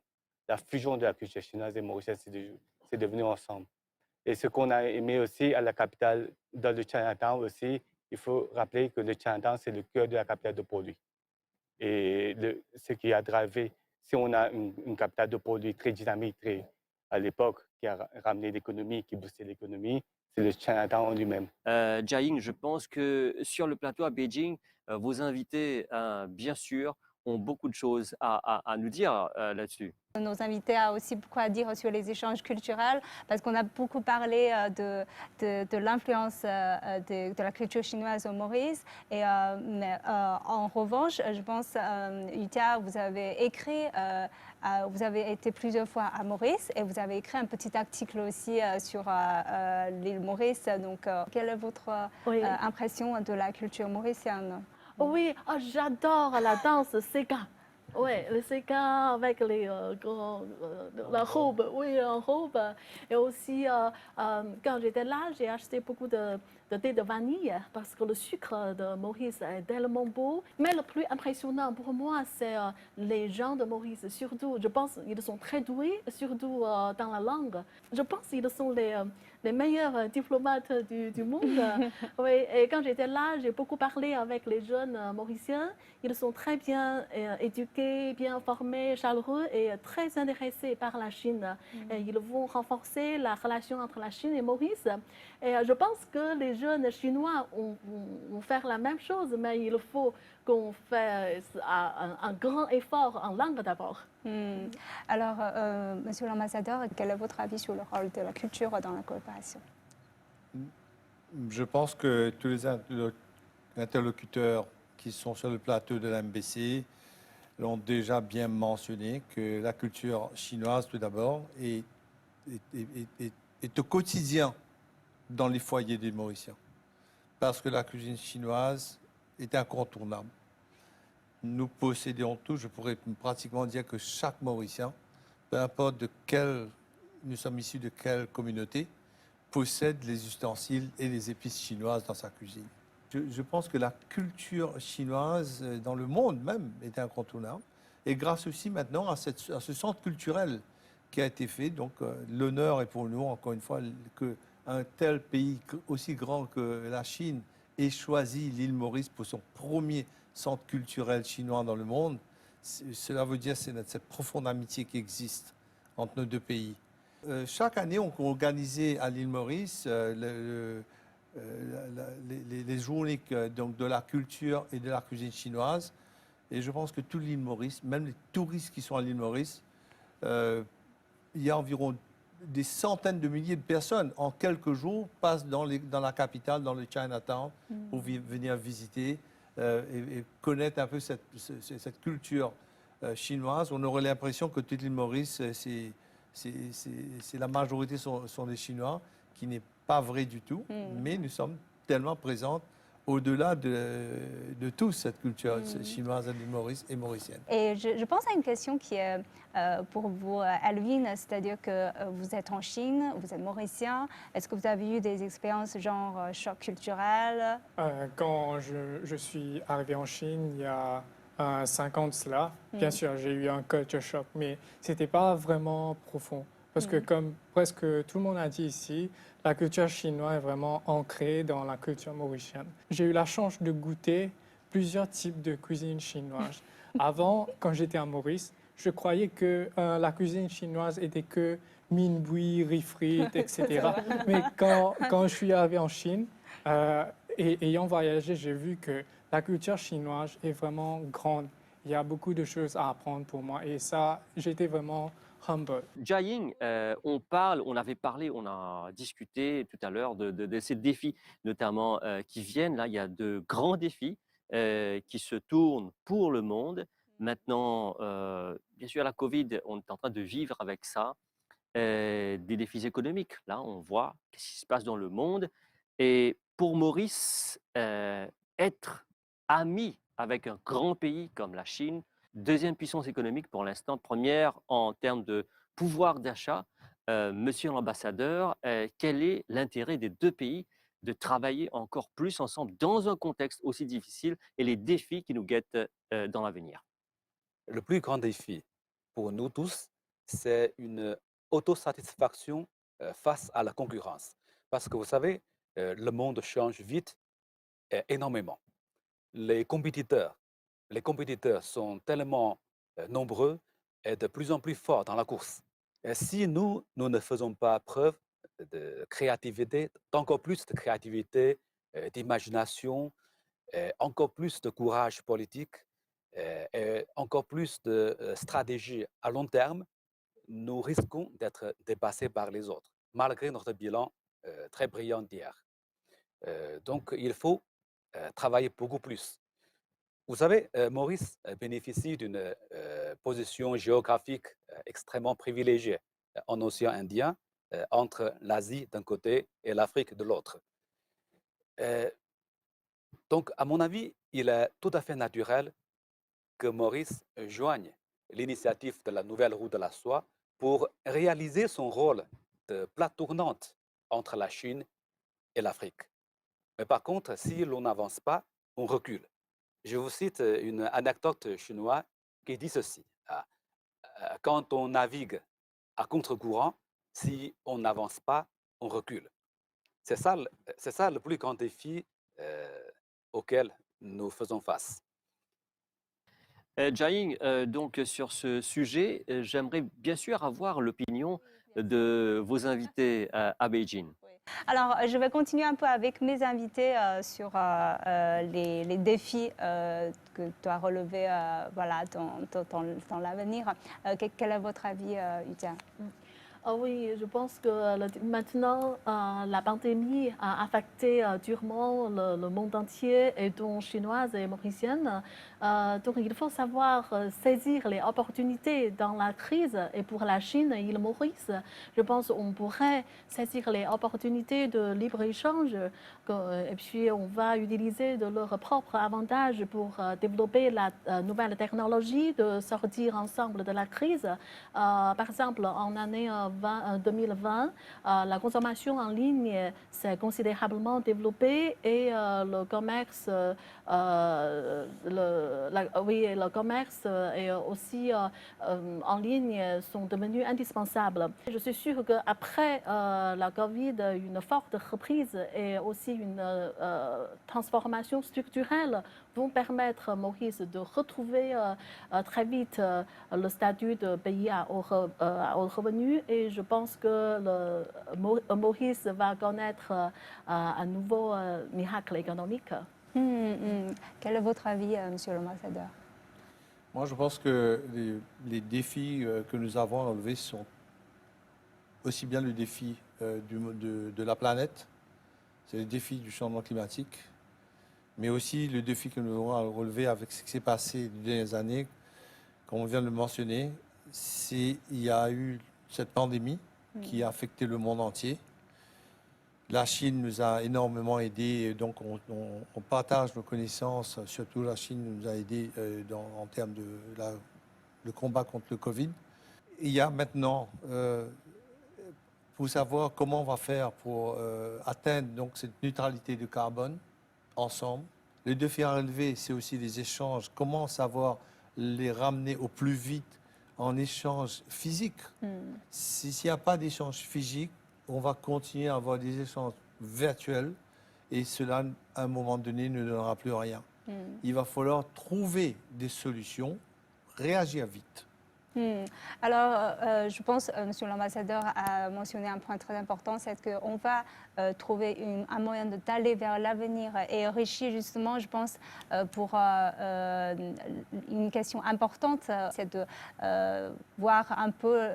Speaker 10: La fusion de la culture chinoise et mauricienne, c'est devenu ensemble. Et ce qu'on a aimé aussi à la capitale, dans le Chinatown aussi, il faut rappeler que le Chinatown, c'est le cœur de la capitale de Port-Louis. Et ce qui a drivé, si on a une capitale de produits très dynamique, à l'époque, qui a ramené l'économie, qui boostait l'économie, c'est le Chinatown en lui-même.
Speaker 7: Jiaying, je pense que sur le plateau à Beijing, vos invités, bien sûr, ont beaucoup de choses à nous dire là-dessus.
Speaker 6: Nos invités ont aussi beaucoup à dire sur les échanges culturels, parce qu'on a beaucoup parlé de l'influence de la culture chinoise au Maurice. Mais en revanche, je pense, Yutia, vous avez écrit, vous avez été plusieurs fois à Maurice et vous avez écrit un petit article aussi sur l'île Maurice. Donc, quelle est votre impression de la culture mauricienne?
Speaker 11: Oui, j'adore la danse Sega. Oui, le Sega avec la robe, oui, en robe. Et aussi, quand j'étais là, j'ai acheté beaucoup de thé de vanille parce que le sucre de Maurice est tellement beau. Mais le plus impressionnant pour moi, c'est les gens de Maurice. Surtout, je pense qu'ils sont très doués, surtout dans la langue. Je pense qu'ils sont les meilleurs diplomates du monde. Oui, et quand j'étais là, j'ai beaucoup parlé avec les jeunes mauriciens. Ils sont très bien éduqués, bien formés, chaleureux et très intéressés par la Chine. Et ils vont renforcer la relation entre la Chine et Maurice. Et je pense que les jeunes Chinois vont faire la même chose, mais il faut qu'on fasse un grand effort en langue d'abord.
Speaker 6: Alors, Monsieur l'ambassadeur, quel est votre avis sur le rôle de la culture dans la coopération?
Speaker 8: Je pense que tous les interlocuteurs qui sont sur le plateau de l'MBC l'ont déjà bien mentionné, que la culture chinoise, tout d'abord, est au quotidien dans les foyers des Mauriciens. Parce que la cuisine chinoise est incontournable. Nous possédons tout, je pourrais pratiquement dire que chaque Mauricien, peu importe nous sommes issus de quelle communauté, possède les ustensiles et les épices chinoises dans sa cuisine. Je pense que la culture chinoise dans le monde même est incontournable. Et grâce aussi maintenant à ce centre culturel qui a été fait, donc l'honneur est pour nous, encore une fois, qu'un tel pays aussi grand que la Chine ait choisi l'île Maurice pour son premier centre culturel chinois dans le monde. Cela veut dire c'est cette profonde amitié qui existe entre nos deux pays. Chaque année, on organisait à l'île Maurice les journées donc, de la culture et de la cuisine chinoise. Et je pense que toute l'île Maurice, même les touristes qui sont à l'île Maurice, il y a environ des centaines de milliers de personnes en quelques jours passent dans la capitale, dans le Chinatown, pour venir visiter et connaître un peu cette culture chinoise. On aurait l'impression que toute l'île Maurice, c'est la majorité sont des Chinois, qui n'est pas vrai du tout, mais nous sommes tellement présentes au-delà de toute cette culture chinoise et mauricienne.
Speaker 6: Et je pense à une question qui est pour vous, Alvin, c'est-à-dire que vous êtes en Chine, vous êtes mauricien. Est-ce que vous avez eu des expériences genre choc culturel?
Speaker 12: Quand je suis arrivé en Chine il y a 5 ans de cela, bien sûr, j'ai eu un culture shock, mais ce n'était pas vraiment profond. Parce que comme presque tout le monde a dit ici, la culture chinoise est vraiment ancrée dans la culture mauricienne. J'ai eu la chance de goûter plusieurs types de cuisine chinoise. Avant, quand j'étais à Maurice, je croyais que la cuisine chinoise était que mine bouillie, riz frites, etc. Mais quand je suis arrivé en Chine, et ayant voyagé, j'ai vu que la culture chinoise est vraiment grande. Il y a beaucoup de choses à apprendre pour moi. Et ça, j'étais vraiment humble.
Speaker 7: Jiaying, on a discuté tout à l'heure de ces défis, notamment qui viennent. Là, il y a de grands défis qui se tournent pour le monde. Maintenant, bien sûr, la Covid, on est en train de vivre avec ça. Des défis économiques. Là, on voit ce qui se passe dans le monde. Et pour Maurice, être ami avec un grand pays comme la Chine, deuxième puissance économique pour l'instant, première en termes de pouvoir d'achat, monsieur l'ambassadeur, quel est l'intérêt des deux pays de travailler encore plus ensemble dans un contexte aussi difficile et les défis qui nous guettent dans l'avenir?
Speaker 9: Le plus grand défi pour nous tous, c'est une autosatisfaction face à la concurrence. Parce que vous savez, le monde change vite et énormément. Les compétiteurs sont tellement nombreux et de plus en plus forts dans la course. Et si nous ne faisons pas preuve de créativité, d'encore plus de créativité, d'imagination, encore plus de courage politique, et encore plus de stratégie à long terme, nous risquons d'être dépassés par les autres, malgré notre bilan très brillant d'hier. Donc, il faut travailler beaucoup plus. Vous savez, Maurice bénéficie d'une position géographique extrêmement privilégiée en océan Indien, entre l'Asie d'un côté et l'Afrique de l'autre. Donc, à mon avis, il est tout à fait naturel que Maurice joigne l'initiative de la nouvelle route de la soie pour réaliser son rôle de plaque tournante entre la Chine et l'Afrique. Mais par contre, si l'on n'avance pas, on recule. Je vous cite une anecdote chinoise qui dit ceci. Quand on navigue à contre-courant, si on n'avance pas, on recule. C'est ça le plus grand défi auquel nous faisons face.
Speaker 7: Jiaying, donc sur ce sujet, j'aimerais bien sûr avoir l'opinion de vos invités à Beijing.
Speaker 6: Alors, je vais continuer un peu avec mes invités sur les défis que tu as relevés voilà, dans l'avenir. Quel est votre avis, Yu Jia?
Speaker 11: Ah oui, je pense que maintenant, la pandémie a affecté durement le monde entier et donc chinoise et mauricienne. Donc il faut savoir saisir les opportunités dans la crise et pour la Chine et l'île Maurice, je pense qu'on pourrait saisir les opportunités de libre-échange et puis on va utiliser de leur propre avantage pour développer la nouvelle technologie, de sortir ensemble de la crise. Par exemple, en année 2020, la consommation en ligne s'est considérablement développée et le commerce, le commerce et aussi en ligne sont devenus indispensables. Je suis sûre qu'après la Covid, une forte reprise et aussi une transformation structurelle vont permettre à Maurice de retrouver très vite le statut de pays à haut revenu et je pense que Maurice va connaître un nouveau miracle économique.
Speaker 6: Quel est votre avis, Monsieur l'ambassadeur?
Speaker 8: Moi, je pense que les défis que nous avons à relever sont aussi bien le défi de la planète, c'est le défi du changement climatique, mais aussi le défi que nous avons à relever avec ce qui s'est passé les dernières années. Comme on vient de le mentionner, il y a eu cette pandémie qui a affecté le monde entier. La Chine nous a énormément aidés, donc on partage nos connaissances, surtout la Chine nous a aidés en termes de le combat contre le Covid. Il y a maintenant, pour savoir comment on va faire pour atteindre donc, cette neutralité de carbone ensemble. Le défi à relever, c'est aussi les échanges, comment savoir les ramener au plus vite en échange physique. S'il n'y a pas d'échange physique, on va continuer à avoir des échanges virtuels et cela, à un moment donné, ne donnera plus rien. Il va falloir trouver des solutions, réagir vite.
Speaker 6: Alors, je pense, Monsieur l'ambassadeur a mentionné un point très important, c'est qu'on va trouver un moyen d'aller vers l'avenir et enrichir justement, je pense, pour une question importante, c'est de voir un peu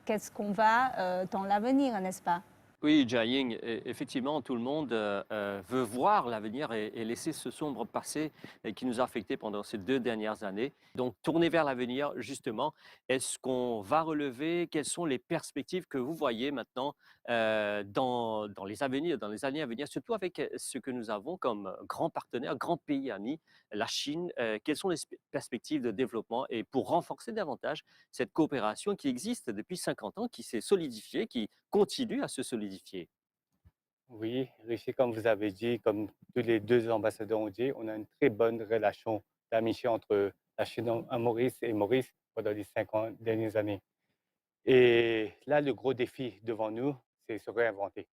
Speaker 6: qu'est-ce qu'on va dans l'avenir, n'est-ce pas?
Speaker 7: Oui, Jiaying, effectivement, tout le monde veut voir l'avenir et laisser ce sombre passé qui nous a affectés pendant ces 2 dernières années. Donc, tourner vers l'avenir, justement, est-ce qu'on va relever? Quelles sont les perspectives que vous voyez maintenant dans les années à venir, surtout avec ce que nous avons comme grand partenaire, grand pays ami, la Chine? Quelles sont les perspectives de développement et pour renforcer davantage cette coopération qui existe depuis 50 ans, qui s'est solidifiée, qui continue à se solidifier?
Speaker 10: Oui, Rishi, comme vous avez dit, comme tous les deux ambassadeurs ont dit, on a une très bonne relation d'amitié entre la Chine à Maurice et Maurice pendant les 50 dernières années. Et là, le gros défi devant nous, c'est se réinventer.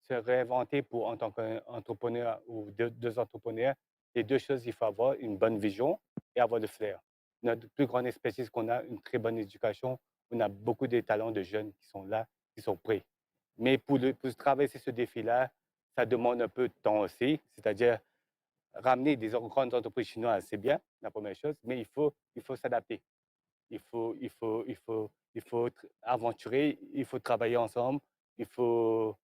Speaker 10: Se réinventer pour, en tant qu'entrepreneur ou deux entrepreneurs, les deux choses, il faut avoir une bonne vision et avoir le flair. Notre plus grande expertise qu'on a, une très bonne éducation, on a beaucoup de talents de jeunes qui sont là, qui sont prêts. Mais pour traverser ce défi-là, ça demande un peu de temps aussi, c'est-à-dire ramener des grandes entreprises chinoises, c'est bien, la première chose, mais il faut s'adapter. Il faut aventurer, il faut travailler ensemble, il faut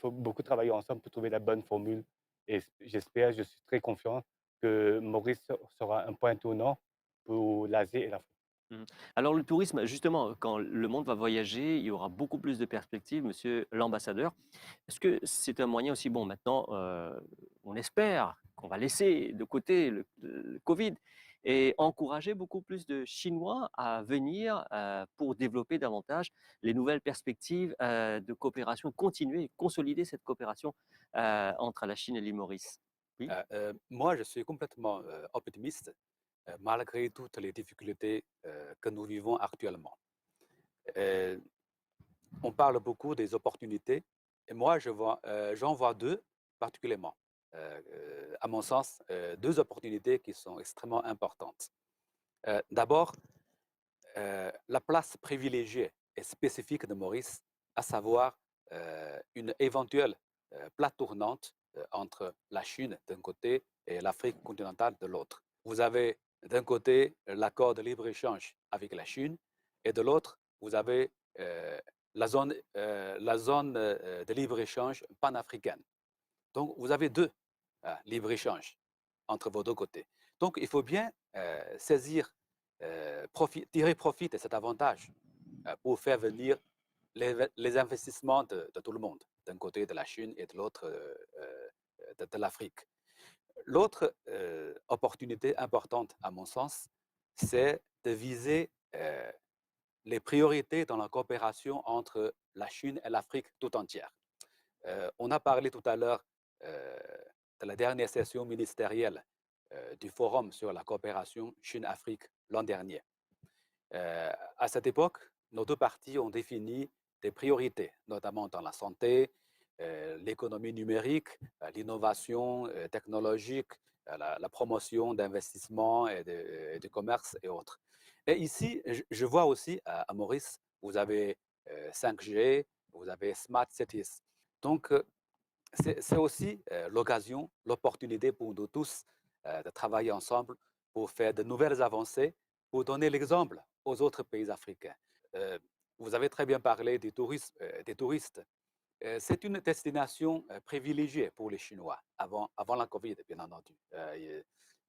Speaker 10: beaucoup travailler ensemble pour trouver la bonne formule. Et j'espère, je suis très confiant que Maurice sera un point tournant pour l'Asie et l'Afrique.
Speaker 7: Alors le tourisme, justement, quand le monde va voyager, il y aura beaucoup plus de perspectives, monsieur l'ambassadeur. Est-ce que c'est un moyen aussi, bon, maintenant, on espère qu'on va laisser de côté le Covid et encourager beaucoup plus de Chinois à venir pour développer davantage les nouvelles perspectives de coopération, continuer, consolider cette coopération entre la Chine et l'île Maurice? Oui.
Speaker 9: Moi, je suis complètement optimiste, malgré toutes les difficultés que nous vivons actuellement. On parle beaucoup des opportunités, et moi, j'en vois deux particulièrement. À mon sens, deux opportunités qui sont extrêmement importantes. D'abord, la place privilégiée et spécifique de Maurice, à savoir une éventuelle plaque tournante entre la Chine d'un côté et l'Afrique continentale de l'autre. Vous avez d'un côté l'accord de libre-échange avec la Chine et de l'autre, vous avez la zone de libre-échange panafricaine. Donc, vous avez deux libre-échanges entre vos deux côtés. Donc, il faut bien tirer profit de cet avantage pour faire venir les investissements de tout le monde, d'un côté de la Chine et de l'autre de l'Afrique. L'autre opportunité importante, à mon sens, c'est de viser les priorités dans la coopération entre la Chine et l'Afrique tout entière. On a parlé tout à l'heure de la dernière session ministérielle du Forum sur la coopération Chine-Afrique l'an dernier. À cette époque, nos deux parties ont défini des priorités, notamment dans la santé, l'économie numérique, l'innovation technologique, la promotion d'investissements et de commerce et autres. Et ici, je vois aussi à Maurice, vous avez 5G, vous avez Smart Cities. Donc, c'est aussi l'occasion, l'opportunité pour nous tous de travailler ensemble pour faire de nouvelles avancées, pour donner l'exemple aux autres pays africains. Vous avez très bien parlé des touristes. C'est une destination privilégiée pour les Chinois avant la Covid, bien entendu.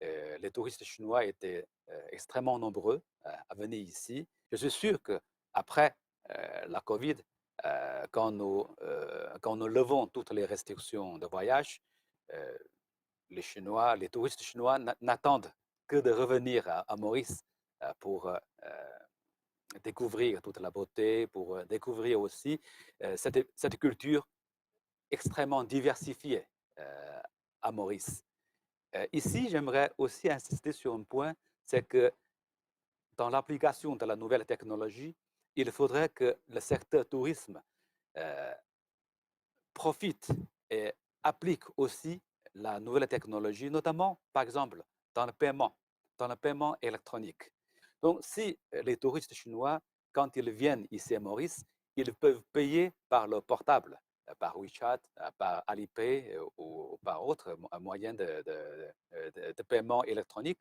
Speaker 9: Les touristes chinois étaient extrêmement nombreux à venir ici. Je suis sûr qu'après la Covid, quand nous levons toutes les restrictions de voyage, les touristes chinois n'attendent que de revenir à Maurice pour découvrir toute la beauté, pour découvrir aussi cette culture extrêmement diversifiée à Maurice. Ici, j'aimerais aussi insister sur un point, c'est que dans l'application de la nouvelle technologie, il faudrait que le secteur tourisme profite et applique aussi la nouvelle technologie, notamment, par exemple, dans le paiement électronique. Donc, si les touristes chinois, quand ils viennent ici à Maurice, ils peuvent payer par leur portable, par WeChat, par Alipay ou par autres moyens de paiement électronique,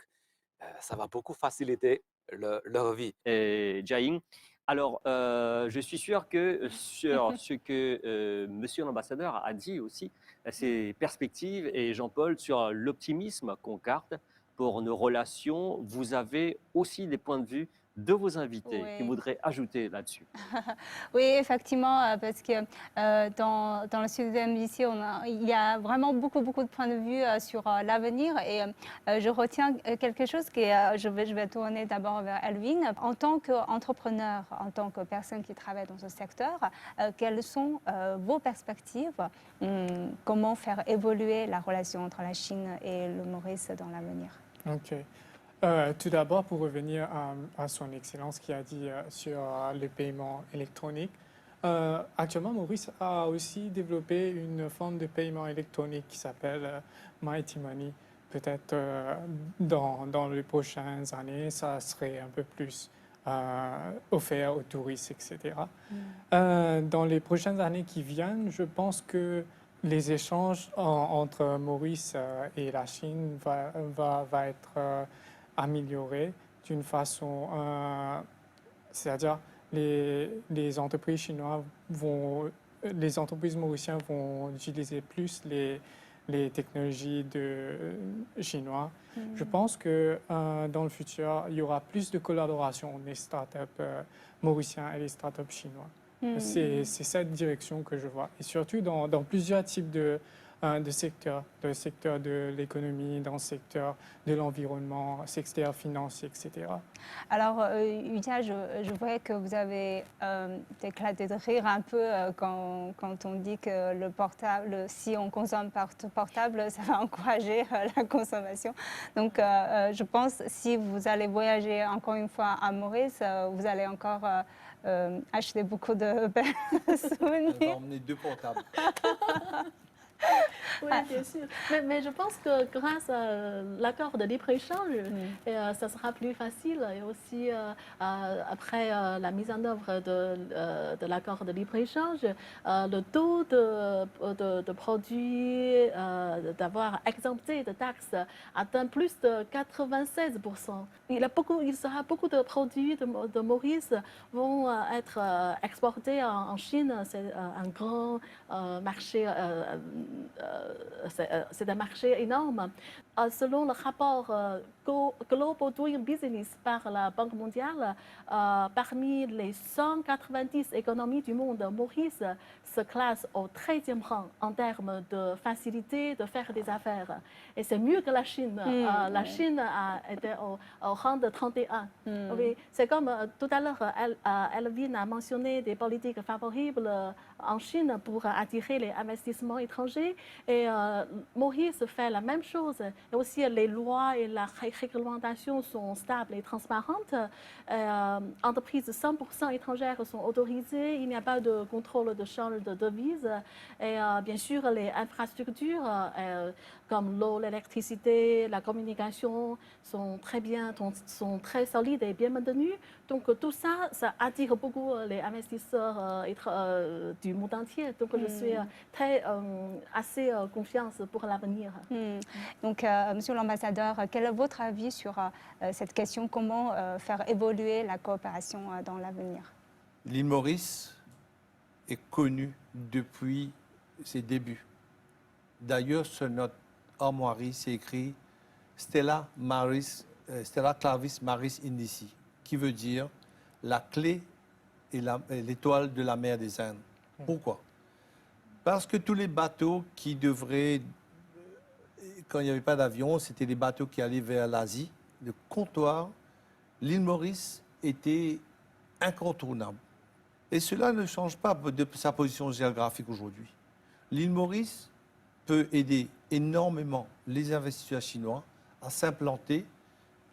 Speaker 9: ça va beaucoup faciliter leur vie.
Speaker 7: Jiaying, alors je suis sûr que sur ce que monsieur l'ambassadeur a dit aussi, ses perspectives, et Jean-Paul, sur l'optimisme qu'on garde pour nos relations, vous avez aussi des points de vue de vos invités qui voudraient ajouter là-dessus.
Speaker 6: Oui, effectivement, parce que dans le sud ici, il y a vraiment beaucoup de points de vue sur l'avenir. Et je retiens quelque chose que je vais tourner d'abord vers Elvin. En tant qu'entrepreneur, en tant que personne qui travaille dans ce secteur, quelles sont vos perspectives? Comment faire évoluer la relation entre la Chine et le Maurice dans l'avenir?
Speaker 12: Ok. Tout d'abord, pour revenir à son Excellence qui a dit sur le paiement électronique, actuellement, Maurice a aussi développé une forme de paiement électronique qui s'appelle Mighty Money. Peut-être dans les prochaines années, ça serait un peu plus offert aux touristes, etc. Dans les prochaines années qui viennent, je pense que les échanges entre Maurice et la Chine va être amélioré d'une façon, c'est-à-dire les entreprises chinoises les entreprises mauriciennes vont utiliser plus les technologies chinoises. Je pense que dans le futur, il y aura plus de collaboration entre les startups mauriciens et les startups chinois. C'est cette direction que je vois. Et surtout dans plusieurs types de secteurs, dans le secteur de l'économie, dans le secteur de l'environnement, secteur financier, etc.
Speaker 6: Alors, Yudia, je voyais que vous avez éclaté de rire un peu quand on dit que le portable, si on consomme par portable, ça va encourager la consommation. Donc, je pense si vous allez voyager encore une fois à Maurice, vous allez encore acheter beaucoup de belles souvenirs.
Speaker 8: On va emmener 2 portables.
Speaker 11: Oui, bien sûr. Mais je pense que grâce à l'accord de libre-échange, ça sera plus facile. Et aussi, après la mise en œuvre de l'accord de libre-échange, le taux de produits d'avoir exempté de taxes atteint plus de 96%. Il sera beaucoup de produits de Maurice vont être exportés en Chine. C'est un grand marché. C'est un marché énorme. Selon le rapport Global Doing Business par la Banque mondiale, parmi les 190 économies du monde, Maurice se classe au 13e rang en termes de facilité de faire des affaires. Et c'est mieux que la Chine. La Chine était au rang de 31. Oui, c'est comme tout à l'heure, Elvin a mentionné des politiques favorables en Chine pour attirer les investissements étrangers. Et Maurice fait la même chose. Et aussi, les lois et la réglementation sont stables et transparentes. Entreprises 100% étrangères sont autorisées. Il n'y a pas de contrôle de change de devises. Et bien sûr, les infrastructures comme l'eau, l'électricité, la communication sont très bien, sont très solides et bien maintenues. Donc tout ça, ça attire beaucoup les investisseurs du monde entier. Donc je suis assez confiance pour l'avenir.
Speaker 6: Donc, Monsieur l'ambassadeur, quel est votre avis sur cette question? Comment faire évoluer la coopération dans l'avenir?
Speaker 8: L'île Maurice est connue depuis ses débuts. D'ailleurs, sur notre armoirie, c'est écrit Stella Clavis Maris Indici, qui veut dire la clé et l'étoile de la mer des Indes. Pourquoi? Parce que tous les bateaux qui devraient, quand il n'y avait pas d'avion, c'était des bateaux qui allaient vers l'Asie, le comptoir, l'île Maurice était incontournable. Et cela ne change pas de sa position géographique aujourd'hui. L'île Maurice peut aider énormément les investisseurs chinois à s'implanter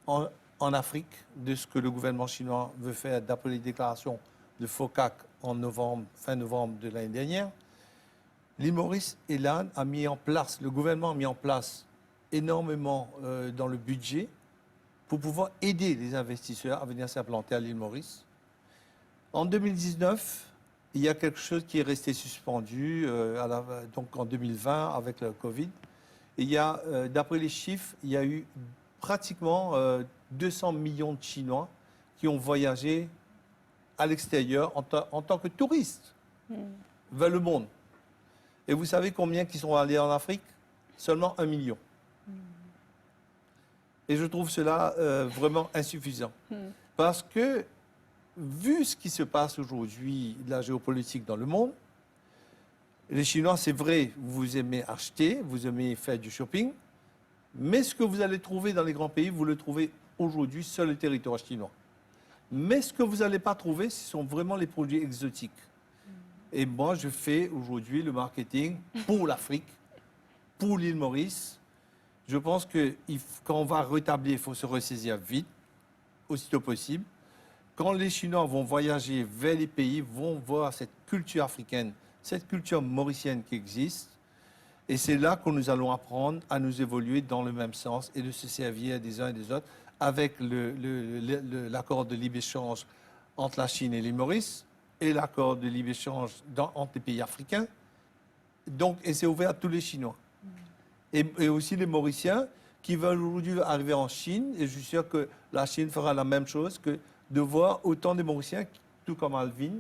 Speaker 8: en Afrique, de ce que le gouvernement chinois veut faire d'après les déclarations de FOCAC en novembre, fin novembre de l'année dernière. L'île Maurice et l'Inde a mis en place, le gouvernement a mis en place énormément dans le budget pour pouvoir aider les investisseurs à venir s'implanter à l'île Maurice. En 2019, il y a quelque chose qui est resté suspendu, donc en 2020 avec le Covid. Il y a, d'après les chiffres, il y a eu pratiquement 200 millions de Chinois qui ont voyagé à l'extérieur en tant que touristes vers le monde. Et vous savez combien qui sont allés en Afrique? Seulement 1 million. Et je trouve cela vraiment insuffisant. Parce que, vu ce qui se passe aujourd'hui, la géopolitique dans le monde, les Chinois, c'est vrai, vous aimez acheter, vous aimez faire du shopping, mais ce que vous allez trouver dans les grands pays, vous le trouvez aujourd'hui sur le territoire chinois. Mais ce que vous n'allez pas trouver, ce sont vraiment les produits exotiques. Et moi, je fais aujourd'hui le marketing pour l'Afrique, pour l'île Maurice. Je pense que quand on va rétablir, il faut se ressaisir vite, aussitôt possible. Quand les Chinois vont voyager vers les pays, vont voir cette culture africaine, cette culture mauricienne qui existe. Et c'est là que nous allons apprendre à nous évoluer dans le même sens et de se servir des uns et des autres avec l'accord de libre-échange entre la Chine et l'île Maurice et l'accord de libre-échange entre les pays africains. Donc, et c'est ouvert à tous les Chinois. Et aussi les Mauriciens qui veulent aujourd'hui arriver en Chine. Et je suis sûr que la Chine fera la même chose, que de voir autant de Mauriciens, tout comme Alvin,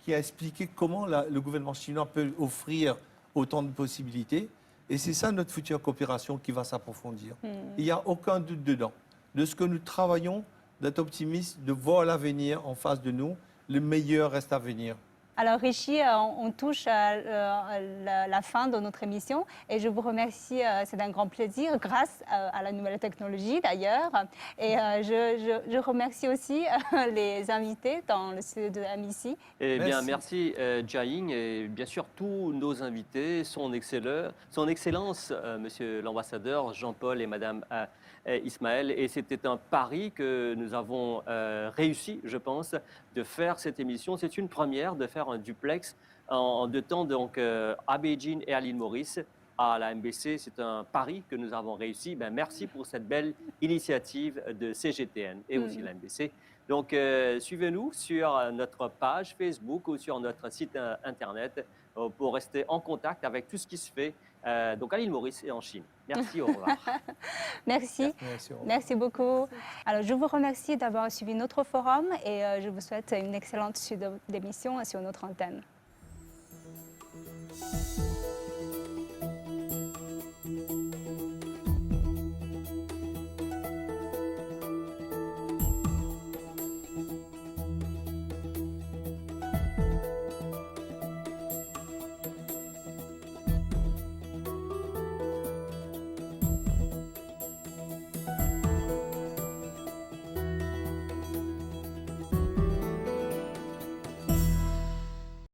Speaker 8: qui a expliqué comment le gouvernement chinois peut offrir autant de possibilités. Et c'est ça notre future coopération qui va s'approfondir. Il n'y a aucun doute dedans. De ce que nous travaillons, d'être optimistes, de voir l'avenir en face de nous, le meilleur reste à venir.
Speaker 6: Alors Rishi, on touche à la fin de notre émission et je vous remercie, c'est un grand plaisir, grâce à la nouvelle technologie d'ailleurs. Et je remercie aussi les invités dans le studio de MIC.
Speaker 7: Eh bien, merci Jiaying et bien sûr tous nos invités, son Excellence, Monsieur l'ambassadeur Jean-Paul et Madame Ismaël. Et c'était un pari que nous avons réussi, je pense, de faire cette émission. C'est une première de faire un duplex en deux temps, donc à Beijing et à l'île Maurice. à la MBC. C'est un pari que nous avons réussi. Ben, merci pour cette belle initiative de CGTN et aussi la MBC. Donc, suivez-nous sur notre page Facebook ou sur notre site Internet pour rester en contact avec tout ce qui se fait donc à l'île Maurice et en Chine. Merci, au revoir.
Speaker 6: Merci.
Speaker 8: Merci, au revoir.
Speaker 6: Merci beaucoup. Alors, je vous remercie d'avoir suivi notre forum et je vous souhaite une excellente suite d'émissions sur notre antenne.